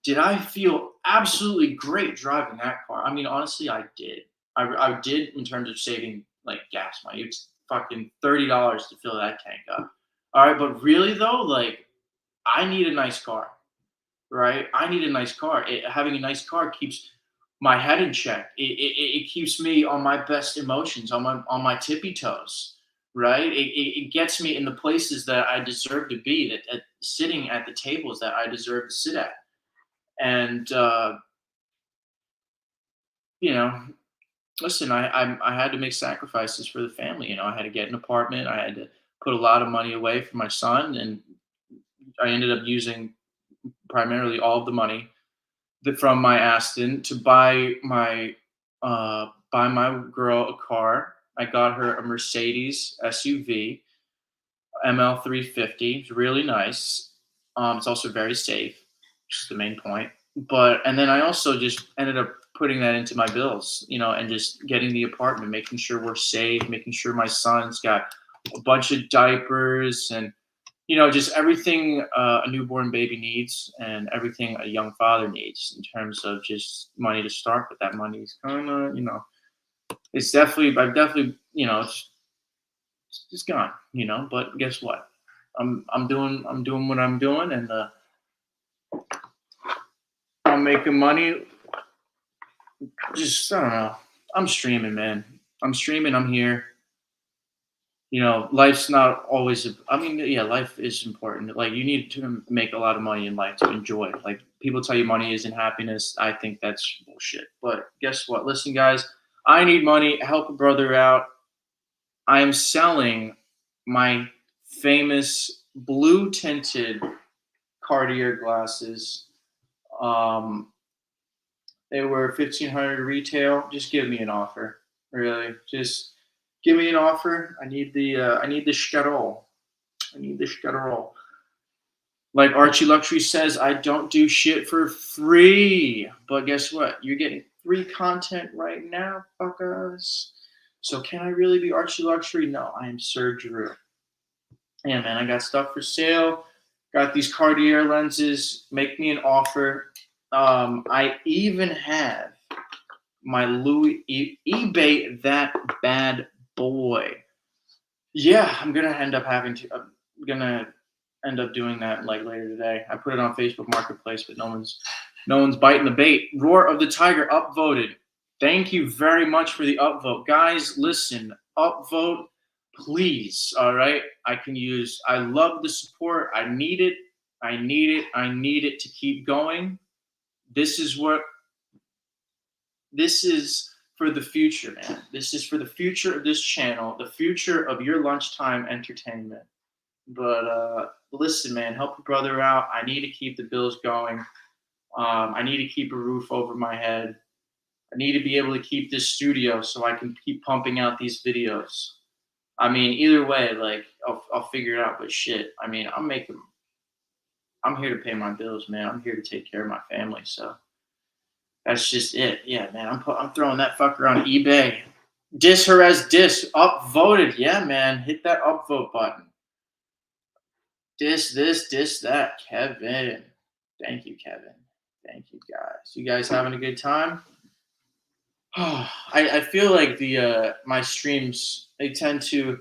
did I feel absolutely great driving that car. I mean, honestly, I did. I did in terms of saving like gas money. It's fucking $30 to fill that tank up. All right, but really though, like I need a nice car, right? I need a nice car. Having a nice car keeps my head in check. It keeps me on my best emotions, on my tippy toes, right? It gets me in the places that I deserve to be, sitting at the tables that I deserve to sit at. And you know, listen, I had to make sacrifices for the family. I had to get an apartment. I had to put a lot of money away for my son, and I ended up using primarily all of the money from my Aston to buy my girl a car. I got her a Mercedes SUV ML350. It's really nice. It's also very safe, which is the main point. But and then I also just ended up putting that into my bills, and just getting the apartment, making sure we're safe, making sure my son's got a bunch of diapers and just everything a newborn baby needs and everything a young father needs in terms of just money to start. But that money is kind of, it's definitely, I've definitely, it's gone, But guess what? I'm doing what I'm doing, and I'm making money. Just I don't know. I'm streaming, man. I'm streaming. I'm here. Life's not always. I mean, yeah, life is important. Like you need to make a lot of money in life to enjoy. Like people tell you money isn't happiness. I think that's bullshit. But guess what? Listen, guys. I need money. Help a brother out. I am selling my famous blue tinted Cartier glasses. Um, they were 1,500 retail. Just give me an offer, really. Just give me an offer. I need the schedule. I need the schedule. Like Archie Luxury says, I don't do shit for free. But guess what? You're getting free content right now, fuckers. So can I really be Archie Luxury? No, I am Sir Drew. Yeah, man, I got stuff for sale. Got these Cartier lenses. Make me an offer. I even have my Louis eBay that bad boy. Yeah, I'm gonna end up having to. I'm gonna end up doing that like later today. I put it on Facebook Marketplace, but no one's biting the bait. Roar of the Tiger upvoted. Thank you very much for the upvote, guys. Listen, upvote, please. All right, I can use. I love the support. I need it. I need it. I need it to keep going. This is what. This is for the future, man. This is for the future of this channel, the future of your lunchtime entertainment. But listen, man, help a brother out. I need to keep the bills going. I need to keep a roof over my head. I need to be able to keep this studio so I can keep pumping out these videos. I mean, either way, like I'll figure it out. But shit, I mean, I'm here to pay my bills, man. I'm here to take care of my family. So that's just it. Yeah, man. I'm throwing that fucker on eBay. Diss her as diss. Upvoted. Yeah, man. Hit that upvote button. Diss this, diss that. Kevin. Thank you, Kevin. Thank you, guys. You guys having a good time? I feel like the my streams, they tend to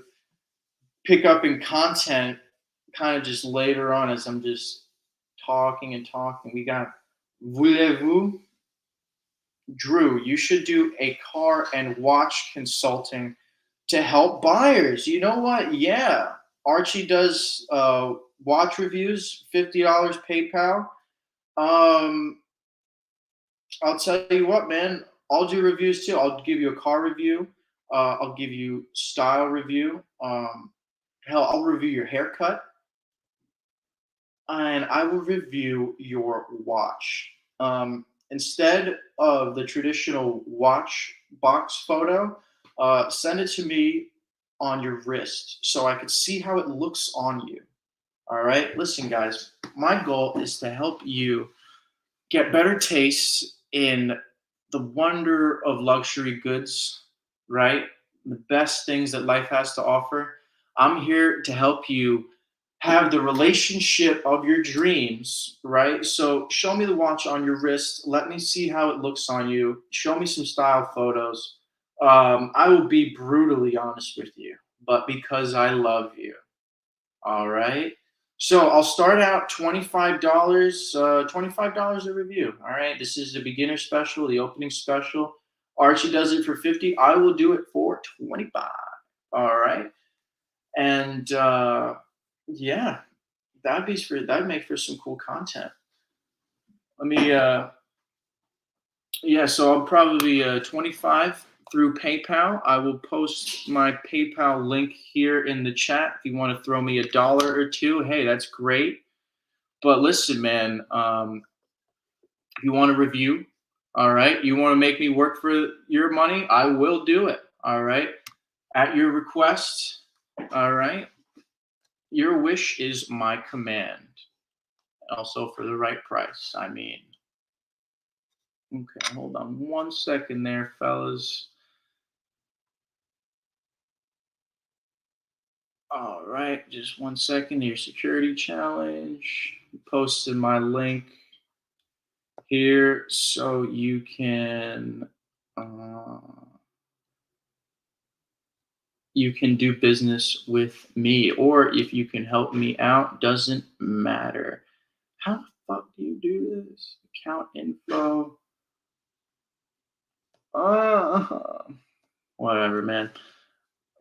pick up in content kind of just later on as I'm just talking and talking. We got voulez-vous? Drew, you should do a car and watch consulting to help buyers. You know what? Yeah. Archie does watch reviews, $50 PayPal. Um, I'll tell you what, man. I'll do reviews too. I'll give you a car review. I'll give you style review. Hell, I'll review your haircut, and I will review your watch. Instead of the traditional watch box photo, send it to me on your wrist so I could see how it looks on you. All right. Listen, guys, my goal is to help you get better taste in the wonder of luxury goods, right? The best things that life has to offer. I'm here to help you have the relationship of your dreams, right? So show me the watch on your wrist. Let me see how it looks on you. Show me some style photos. I will be brutally honest with you, but because I love you. All right. So I'll start out $25, $25 a review. All right. This is the beginner special, the opening special. Archie does it for 50. I will do it for 25. All right. And yeah, that'd make for some cool content. Let me yeah, so I'll probably 25 through PayPal. I will post my PayPal link here in the chat. If you want to throw me $1 or two, hey, that's great. But listen, man, if you want to review, all right, you want to make me work for your money, I will do it. All right, at your request. All right, your wish is my command. Also for the right price. I mean, okay, hold on 1 second there, fellas. All right, just 1 second. Your security challenge. Posted my link here so you can do business with me, or if you can help me out, doesn't matter. How the fuck do you do this? Account info. Whatever, man.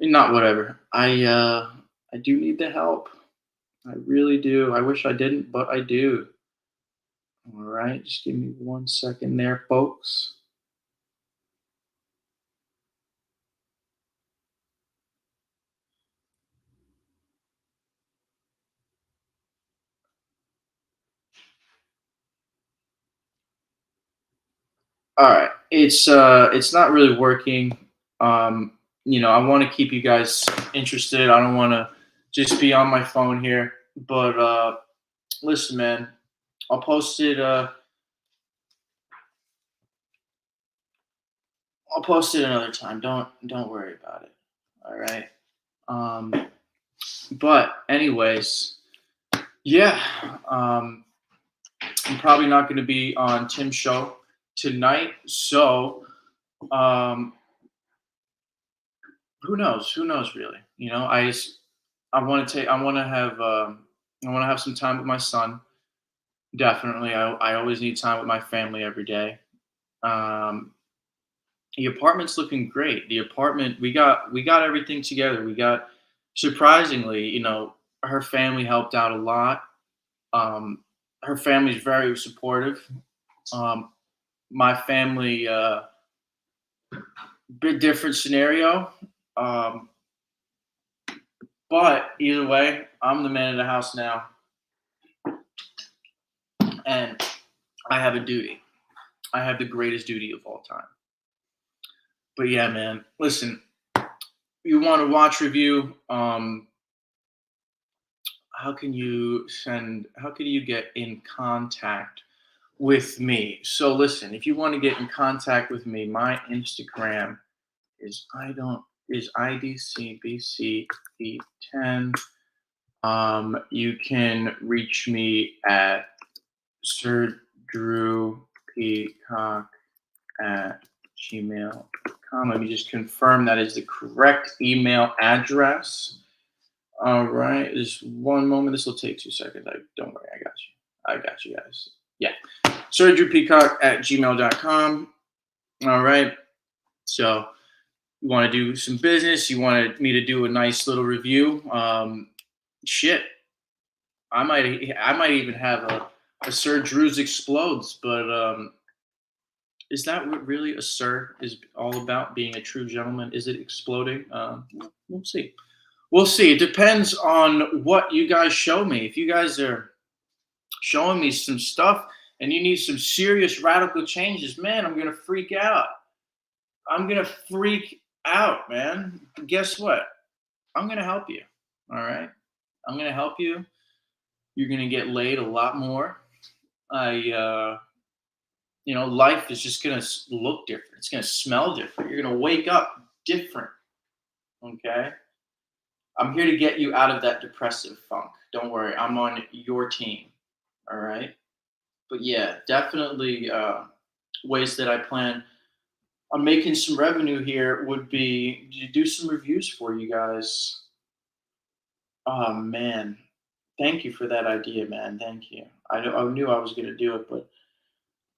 Not whatever. I do need the help. I really do. I wish I didn't, but I do. All right, just give me 1 second there, folks. All right. It's not really working. I want to keep you guys interested. I don't want to just be on my phone here. But listen, man, I'll post it. I'll post it another time. Don't worry about it. All right. Um, but anyways, yeah. I'm probably not going to be on Tim's show tonight, so um, who knows? Who knows, really? I want to take. I want to have some time with my son. Definitely, I always need time with my family every day. Um, the apartment's looking great. The apartment we got everything together. We got surprisingly, her family helped out a lot. Um, her family's very supportive. Um, my family, bit different scenario. Um, but either way, I'm the man of the house now, and I have a duty. I have the greatest duty of all time. But yeah, man, listen, you want to watch review? How can you get in contact with me? So listen, if you want to get in contact with me, my Instagram is I don't is IDCBC10. You can reach me at Sir Drew Peacock at gmail.com. Let me just confirm that is the correct email address. All right, just one moment. This will take 2 seconds. Don't worry, I got you. I got you guys. Yeah. Sir Drew Peacock at gmail.com. All right. So you want to do some business, you wanted me to do a nice little review. Shit. I might even have a Sir Drew's explodes, but is that what really a sir is all about? Being a true gentleman? Is it exploding? We'll see. We'll see. It depends on what you guys show me. If you guys are showing me some stuff and you need some serious radical changes, man, I'm gonna freak out. I'm gonna freak out, man. Guess what? I'm gonna help you. All right. I'm gonna help you. You're gonna get laid a lot more. I life is just going to look different. It's going to smell different. You're going to wake up different. Okay. I'm here to get you out of that depressive funk. Don't worry. I'm on your team. All right. But yeah, definitely ways that I plan on making some revenue here would be to do some reviews for you guys. Oh, man. Thank you for that idea, man. Thank you. I knew I was going to do it, but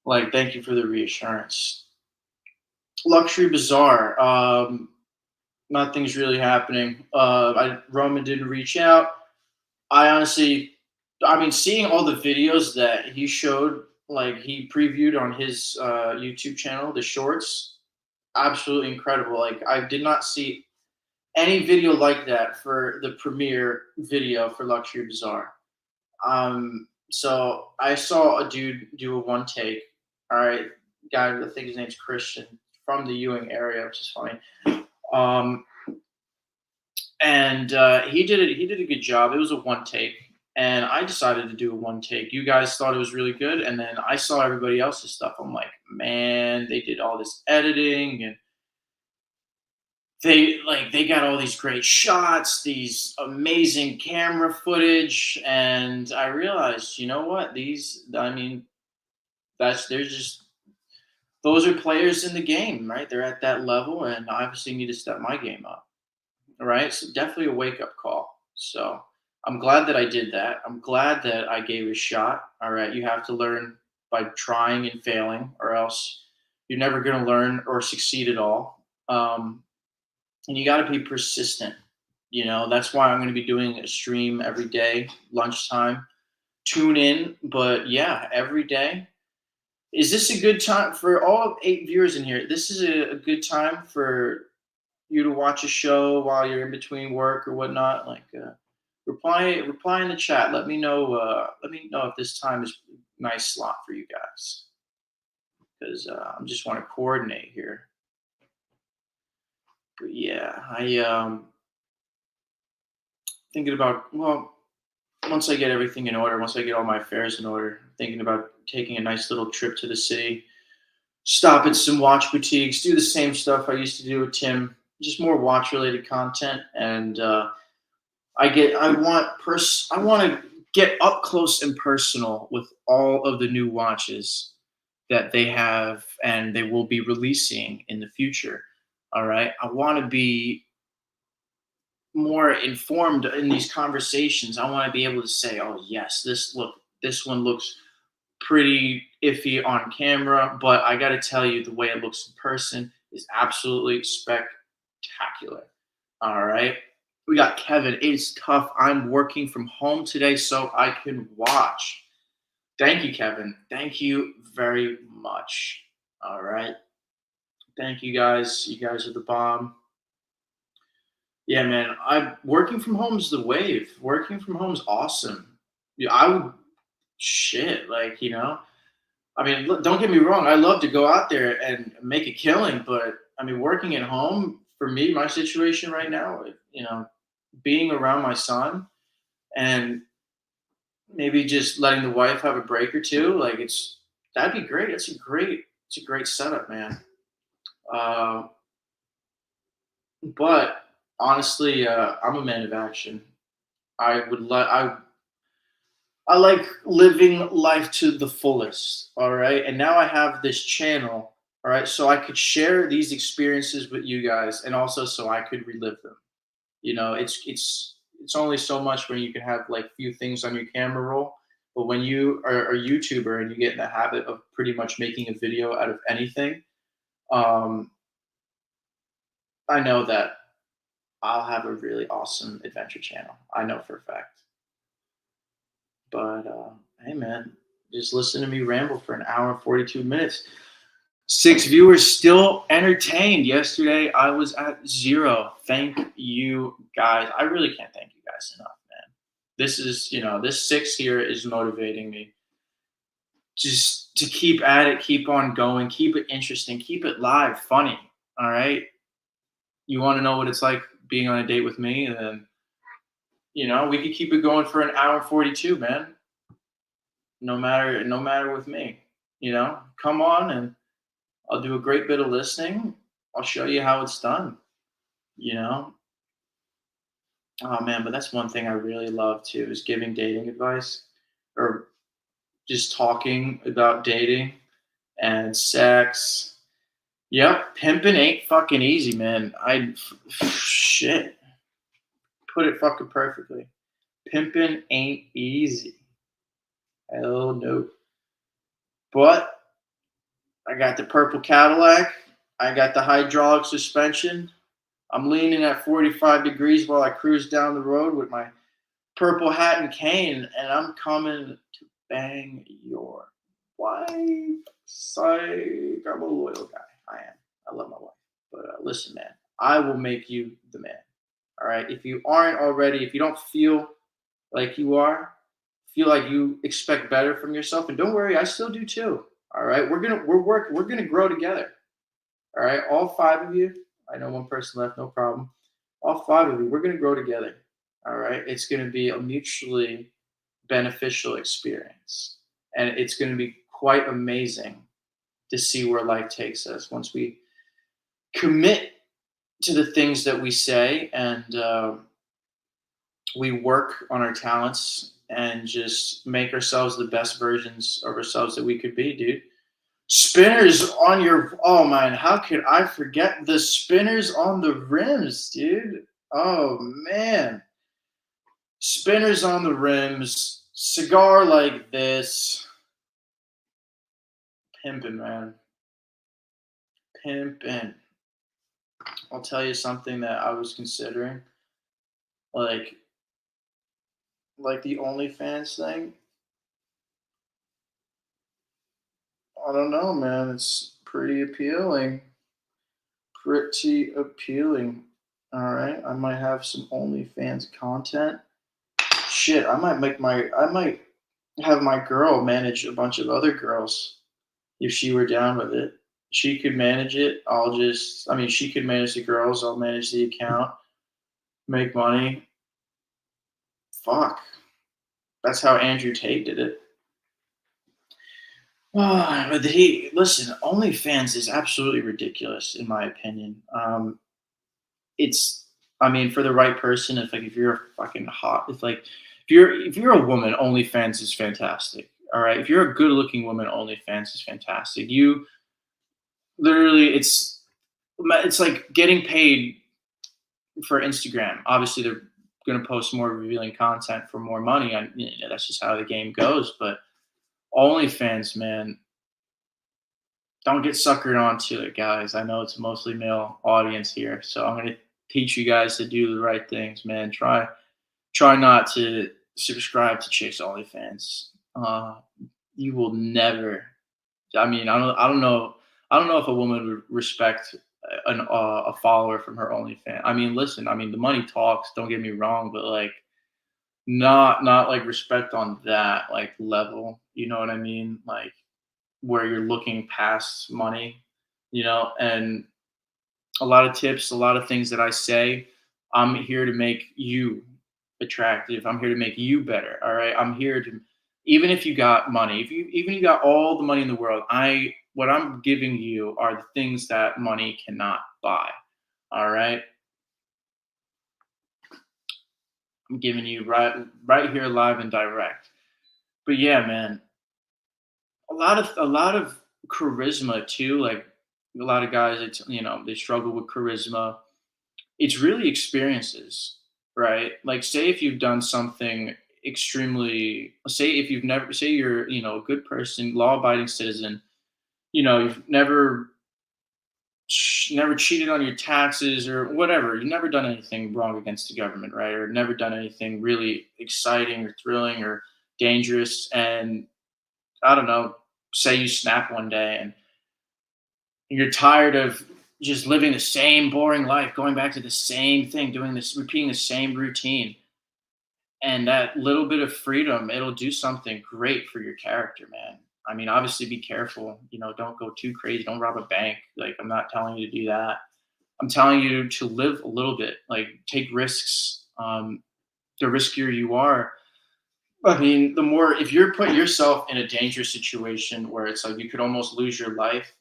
like, thank you for the reassurance. Luxury Bazaar. Nothing's really happening. Roman didn't reach out. I honestly, I mean, seeing all the videos that he showed, like he previewed on his YouTube channel, the shorts, absolutely incredible. Like I did not see any video like that for the premiere video for Luxury Bazaar. So I saw a dude do a one take. All right, guy, I think his name's Christian from the Ewing area, which is funny. Um, and he did it. He did a good job. It was a one take, and I decided to do a one take. You guys thought it was really good, and then I saw everybody else's stuff. I'm like, man, they did all this editing, and they got all these great shots, these amazing camera footage, and I realized, you know what? I mean, there's just those are players in the game, right? They're at that level, and I obviously need to step my game up. All right. So definitely a wake up call. So I'm glad that I did that. I'm glad that I gave it a shot. All right. You have to learn by trying and failing, or else you're never going to learn or succeed at all. And you got to be persistent. That's why I'm going to be doing a stream every day, lunchtime. Tune in. But yeah, every day. Is this a good time for all 8 viewers in here? This is a good time for you to watch a show while you're in between work or whatnot. Like reply in the chat. Let me know if this time is a nice slot for you guys. because I just want to coordinate here. But yeah, I thinking about, well, once I get everything in order, once I get all my affairs in order, thinking about taking a nice little trip to the city, stop at some watch boutiques, do the same stuff I used to do with Tim, just more watch related content. And I want to get up close and personal with all of the new watches that they have and they will be releasing in the future. All right. I want to be more informed in these conversations. I want to be able to say, "Oh yes, this one looks pretty iffy on camera, but I got to tell you, the way it looks in person is absolutely spectacular." All right. We got Kevin. It is tough. I'm working from home today so I can watch. Thank you, Kevin. Thank you very much. All right. Thank you guys. You guys are the bomb. Yeah, man. I working from home is the wave. Working from home is awesome. Yeah, I would shit like I mean, look, don't get me wrong. I love to go out there and make a killing, but I mean, working at home for me, my situation right now, being around my son and maybe just letting the wife have a break or two, like that'd be great. It's a great setup, man. Uh, but honestly, I'm a man of action. I like living life to the fullest. All right. And now I have this channel. All right. So I could share these experiences with you guys and also so I could relive them. It's only so much when you can have like few things on your camera roll. But when you are a YouTuber and you get in the habit of pretty much making a video out of anything, um, I know that I'll have a really awesome adventure channel. I know for a fact. But hey, man, just listen to me ramble for an hour and 42 minutes. 6 viewers still entertained. Yesterday, I was at 0. Thank you, guys. I really can't thank you guys enough, man. This 6 here is motivating me just to keep at it, keep on going, keep it interesting, keep it live, funny. All right. You want to know what it's like being on a date with me? And then, we could keep it going for an hour and 42, man. No matter with me. Come on and I'll do a great bit of listening. I'll show you how it's done. You know? Oh man, but that's one thing I really love too is giving dating advice or just talking about dating and sex. Yep, pimping ain't fucking easy, man. Shit. Put it fucking perfectly. Pimping ain't easy. Hell no. But I got the purple Cadillac. I got the hydraulic suspension. I'm leaning at 45 degrees while I cruise down the road with my purple hat and cane, and I'm coming to bang your wife. Psych. I'm a loyal guy. I am. I love my wife. But listen, man, I will make you the man. All right. If you aren't already, if you don't feel like you are, feel like you expect better from yourself, and don't worry, I still do too. All right. We're gonna grow together. All right. All 5 of you. I know one person left, no problem. All 5 of you, we're gonna grow together. All right. It's gonna be a mutually beneficial experience. And it's gonna be quite amazing to see where life takes us once we commit to the things that we say and we work on our talents and just make ourselves the best versions of ourselves that we could be, dude. Spinners on your, oh man, how could I forget the spinners on the rims, dude? Oh man. Spinners on the rims, cigar like this. Pimping, man. Pimping. I'll tell you something that I was considering. Like the OnlyFans thing. I don't know, man. It's pretty appealing. Pretty appealing. All right. I might have some OnlyFans content. Shit, I might have my girl manage a bunch of other girls. if she were down with it. She could manage it. I mean, she could manage the girls. I'll manage the account, make money. Fuck. That's how Andrew Tate did it. But listen, OnlyFans is absolutely ridiculous, in my opinion. It's, I mean, for the right person, if you're fucking hot, if you're a woman, OnlyFans is fantastic. All right, if you're a good looking woman, OnlyFans is fantastic. You literally, it's like getting paid for Instagram. Obviously, they're going to post more revealing content for more money. And that's just how the game goes. But OnlyFans, man, don't get suckered onto it, guys. I know it's a mostly male audience here, so I'm going to teach you guys to do the right things, man. Try not to subscribe to chicks OnlyFans. You will never. I mean, I don't know. I don't know if a woman would respect a follower from her OnlyFans. I mean, listen. I mean, the money talks. Don't get me wrong, but like, not like respect on that like level. You know what I mean? Like where you're looking past money. And a lot of tips, a lot of things that I say. I'm here to make you attractive. I'm here to make you better. All right. I'm here to, even if you got money, if you even you got all the money in the world, what I'm giving you are the things that money cannot buy. All right. I'm giving you right here live and direct. But yeah, man, a lot of charisma too. Like a lot of guys, they struggle with charisma. It's really experiences, right? Like, say if you've done something extremely, say if you've never, say you're, a good person, law-abiding citizen, you've never cheated on your taxes or whatever. You've never done anything wrong against the government, right? Or never done anything really exciting or thrilling or dangerous. And I don't know, say you snap one day and you're tired of just living the same boring life, going back to the same thing, doing this, repeating the same routine. And that little bit of freedom, it'll do something great for your character, man. I mean, obviously be careful, don't go too crazy, don't rob a bank. Like, I'm not telling you to do that. I'm telling you to live a little bit, like take risks. The riskier you are, I mean, the more, if you're putting yourself in a dangerous situation where it's like you could almost lose your life,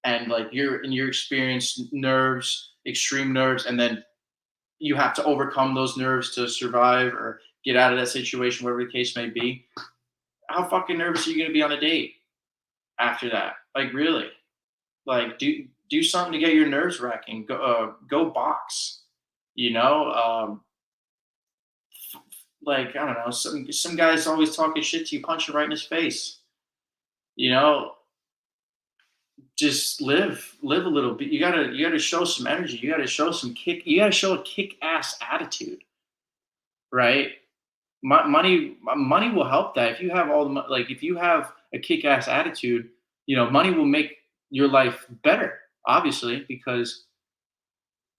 and like you're in your experience nerves, extreme nerves, and then you have to overcome those nerves to survive or get out of that situation, whatever the case may be. How fucking nervous are you going to be on a date after that? Like, really? Like, do something to get your nerves wracking. Go box. You know, like, I don't know. Some guys always talking shit to you, punch you right in his face. You know, just live a little bit. You gotta show some energy. You gotta show some kick. You gotta show a kick ass attitude, right? Money will help that. If you have like if you have a kick ass attitude, money will make your life better. Obviously, because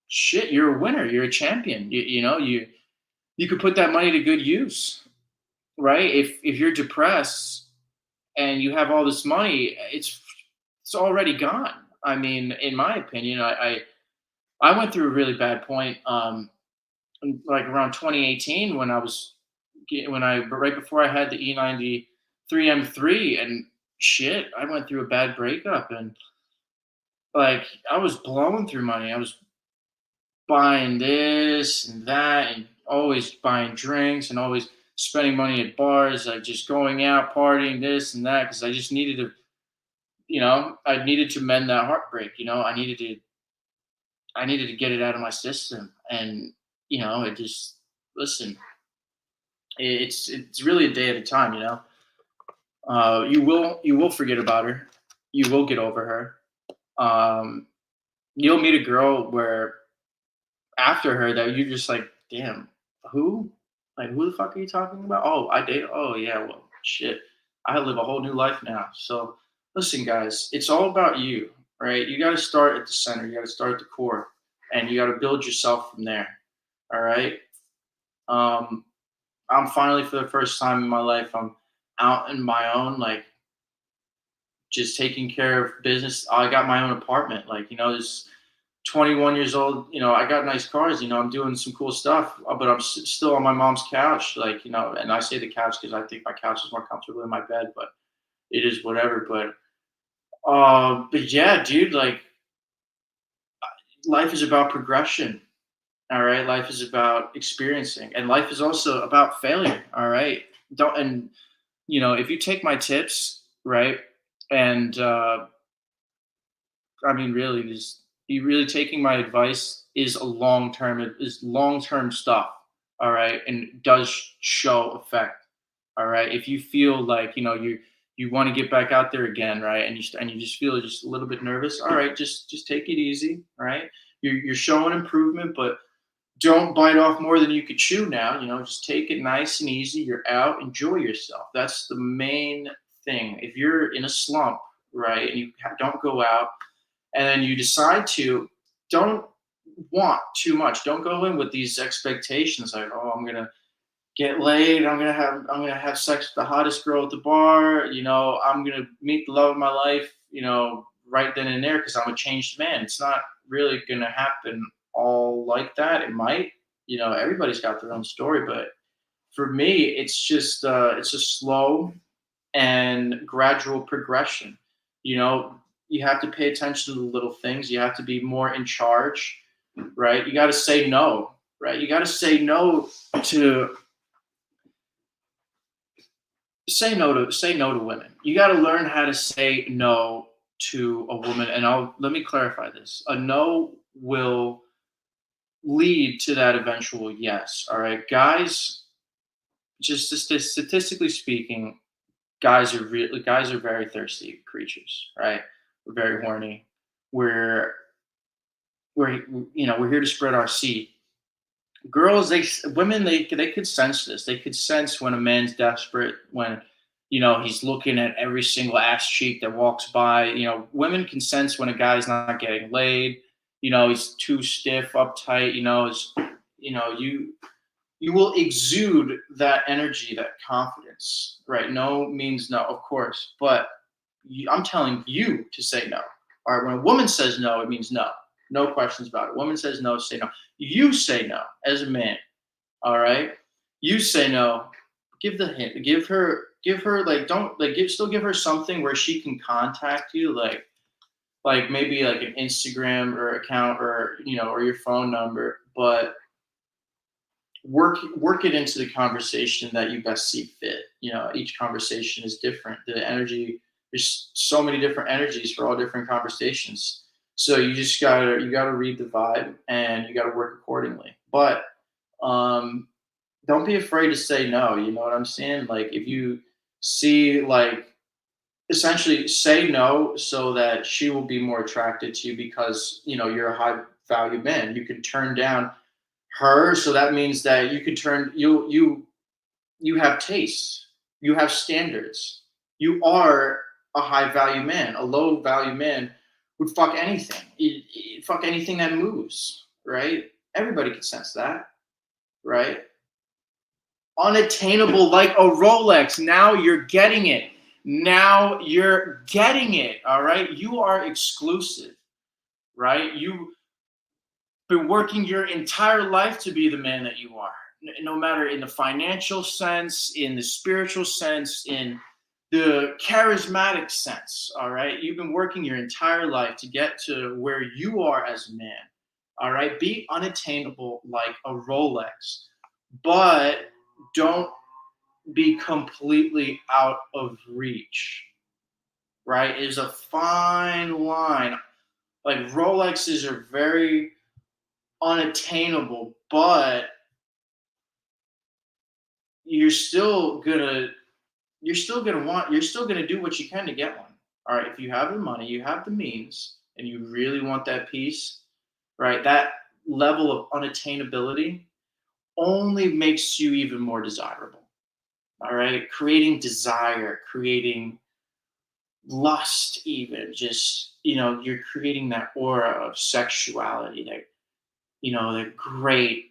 shit, you're a winner. You're a champion. You could put that money to good use, right? If you're depressed and you have all this money, it's already gone. I mean, in my opinion, I went through a really bad point, like around 2018 when I right before I had the E93 M3 and shit. I went through a bad breakup and like I was blowing through money. I was buying this and that and always buying drinks and always spending money at bars, like just going out partying this and that because I just needed to, I needed to mend that heartbreak. I needed to get it out of my system, and it just, listen. It's really a day at a time. You will forget about her. You will get over her. You'll meet a girl where after her that you're just like, damn, who? Like, who the fuck are you talking about? Oh, I date. Oh yeah, well, shit. I live a whole new life now. So listen, guys, it's all about you, right? You got to start at the center. You got to start at the core, and you got to build yourself from there. All right. Um, I'm finally, for the first time in my life, I'm out in my own, like just taking care of business. I got my own apartment. Like, this 21 years old, I got nice cars, I'm doing some cool stuff, but I'm still on my mom's couch. Like, and I say the couch because I think my couch is more comfortable than my bed, but it is whatever. But yeah, dude, like life is about progression. All right. Life is about experiencing, and life is also about failure. All right. Don't, and, if you take my tips, right, and, I mean, really, just you really taking my advice is a long term. It is long term stuff. All right, and it does show effect. All right, if you feel like you want to get back out there again, right, and you just feel just a little bit nervous. All right, just take it easy. All right, you're showing improvement, but don't bite off more than you could chew. Now, just take it nice and easy. You're out, enjoy yourself. That's the main thing. If you're in a slump, right, and you don't go out and then you decide to, don't want too much. Don't go in with these expectations like, oh, I'm gonna get laid, I'm gonna have sex with the hottest girl at the bar, I'm gonna meet the love of my life, right then and there because I'm a changed man. It's not really gonna happen all like that. It might, everybody's got their own story, but for me, it's a slow and gradual progression. You know, you have to pay attention to the little things. You have to be more in charge, right? You got to say no, right? You got to to say no to women. You got to learn how to say no to a woman. And let me clarify this. A no will lead to that eventual yes. All right, guys. Just statistically speaking, guys are very thirsty creatures, right? We're very horny. We're we're here to spread our seed. Girls, women, they could sense this. They could sense when a man's desperate, when he's looking at every single ass cheek that walks by. Women can sense when a guy's not getting laid. He's too stiff, uptight. You will exude that energy, that confidence, right? No means no, of course, but I'm telling you to say no. All right, when a woman says no, it means no. No questions about it. Woman says no, say no. You say no as a man. All right, you say no. Give the hint. Give her like don't like give still give her something where she can contact you, like maybe like an Instagram or account or or your phone number, but work it into the conversation that you best see fit. Each conversation is different. The energy, there's so many different energies for all different conversations. So you gotta read the vibe and you gotta work accordingly. But um don't be afraid to say no. You know what I'm saying? Like if you see like essentially say no so that she will be more attracted to you because you're a high value man. You can turn down her, so that means that you can turn you have tastes, you have standards, you are a high value man. A low value man would fuck anything. He'd fuck anything that moves, right? Everybody can sense that, right? Unattainable like a Rolex. Now you're getting it. Now you're getting it. All right, you are exclusive, right? You been working your entire life to be the man that you are, no matter in the financial sense, in the spiritual sense, in the charismatic sense. All right, you've been working your entire life to get to where you are as a man. All right, be unattainable like a Rolex, but don't be completely out of reach. Right, is a fine line. Like Rolexes are very unattainable, but you're still gonna you're still gonna do what you can to get one. All right, if you have the money, you have the means, and you really want that piece, right? That level of unattainability only makes you even more desirable. All right, creating desire, creating lust, even just you're creating that aura of sexuality, that that great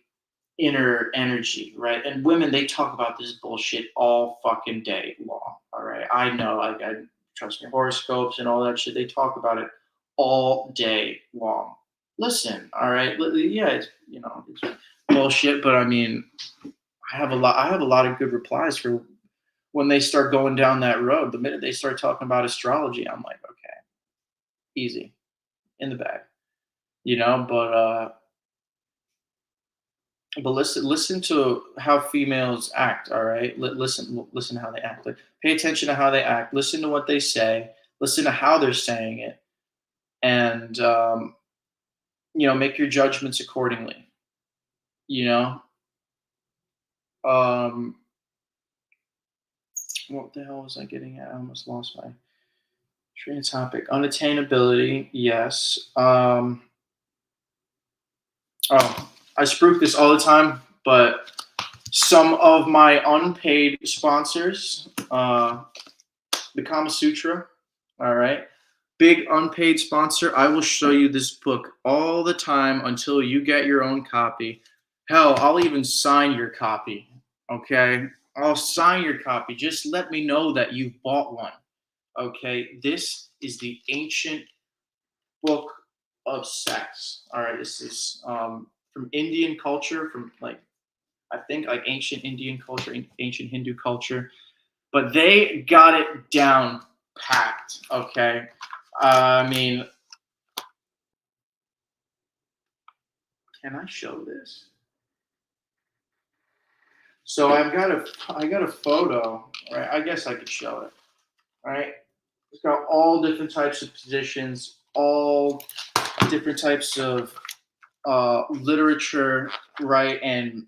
inner energy, right? And women, they talk about this bullshit all fucking day long. All right, I know. I'm trust me, horoscopes and all that shit. They talk about it all day long. Listen, all right, yeah, it's, it's bullshit, but I mean, I have a lot of good replies for when they start going down that road. The minute they start talking about astrology, I'm like, okay, easy, in the bag, but listen to how females act. All right, listen to how they act. Like, pay attention to how they act. Listen to what they say. Listen to how they're saying it, and make your judgments accordingly. You know, um, what the hell was I getting at? I almost lost my train of topic. Unattainability, yes. I spruik this all the time, but some of my unpaid sponsors, the Kama Sutra, all right, big unpaid sponsor. I will show you this book all the time until you get your own copy. Hell, I'll even sign your copy, okay? I'll sign your copy. Just let me know that you've bought one, okay? This is the ancient book of sex, all right? This is from Indian culture, from I think like ancient Indian culture, ancient Hindu culture, but they got it down packed. Okay, I mean, can I show this? So I got a photo, right? I guess I could show it, right? It's got all different types of positions, all different types of literature, right? And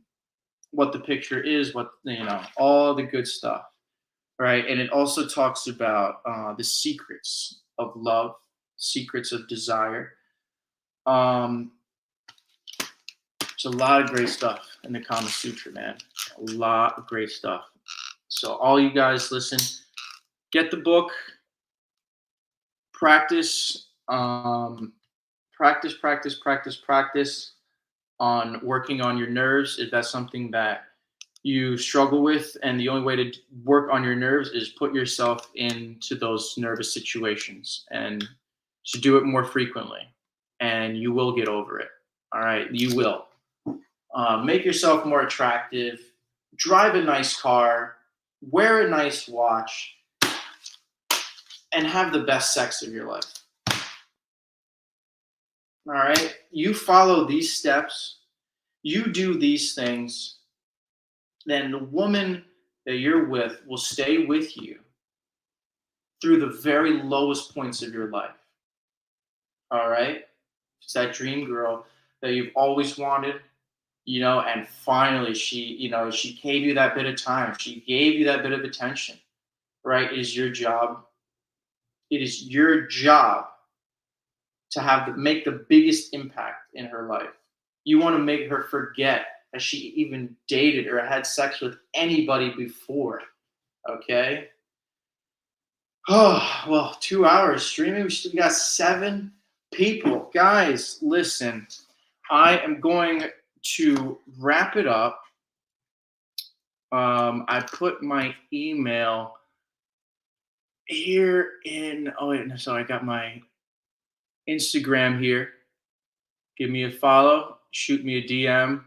what the picture is, all the good stuff, right? And it also talks about the secrets of love, secrets of desire. Um, there's a lot of great stuff in the Kama Sutra, man. A lot of great stuff. So all you guys listen, get the book, practice, practice on working on your nerves if that's something that you struggle with, and the only way to work on your nerves is put yourself into those nervous situations and to do it more frequently, and you will get over it. All right, you will. Make yourself more attractive, drive a nice car, wear a nice watch, and have the best sex of your life. All right, you follow these steps, you do these things, then the woman that you're with will stay with you through the very lowest points of your life. All right? It's that dream girl that you've always wanted, and finally she gave you that bit of time. She gave you that bit of attention, right? It is your job. It is your job to make the biggest impact in her life. You want to make her forget that she even dated or had sex with anybody before. Okay? Oh, well, 2 hours streaming. We still got 7 people. Guys, listen. I am going to wrap it up. I put my email here in. Oh, wait, no, sorry. I got my Instagram here. Give me a follow. Shoot me a DM.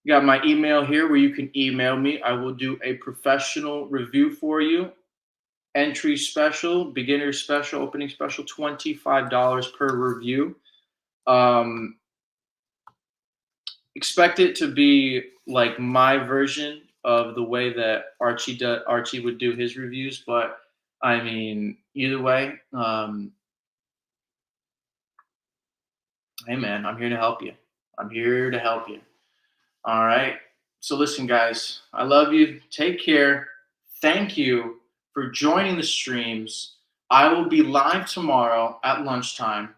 Got my email here where you can email me. I will do a professional review for you. Entry special, beginner special, opening special, $25 per review. Expect it to be like my version of the way that Archie would do his reviews, but I mean, either way, hey man, I'm here to help you. I'm here to help you. All right. So listen, guys, I love you. Take care. Thank you for joining the streams. I will be live tomorrow at lunchtime.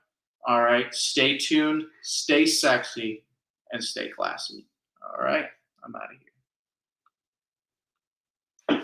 All right. Stay tuned, stay sexy, and stay classy. All right. I'm out of here.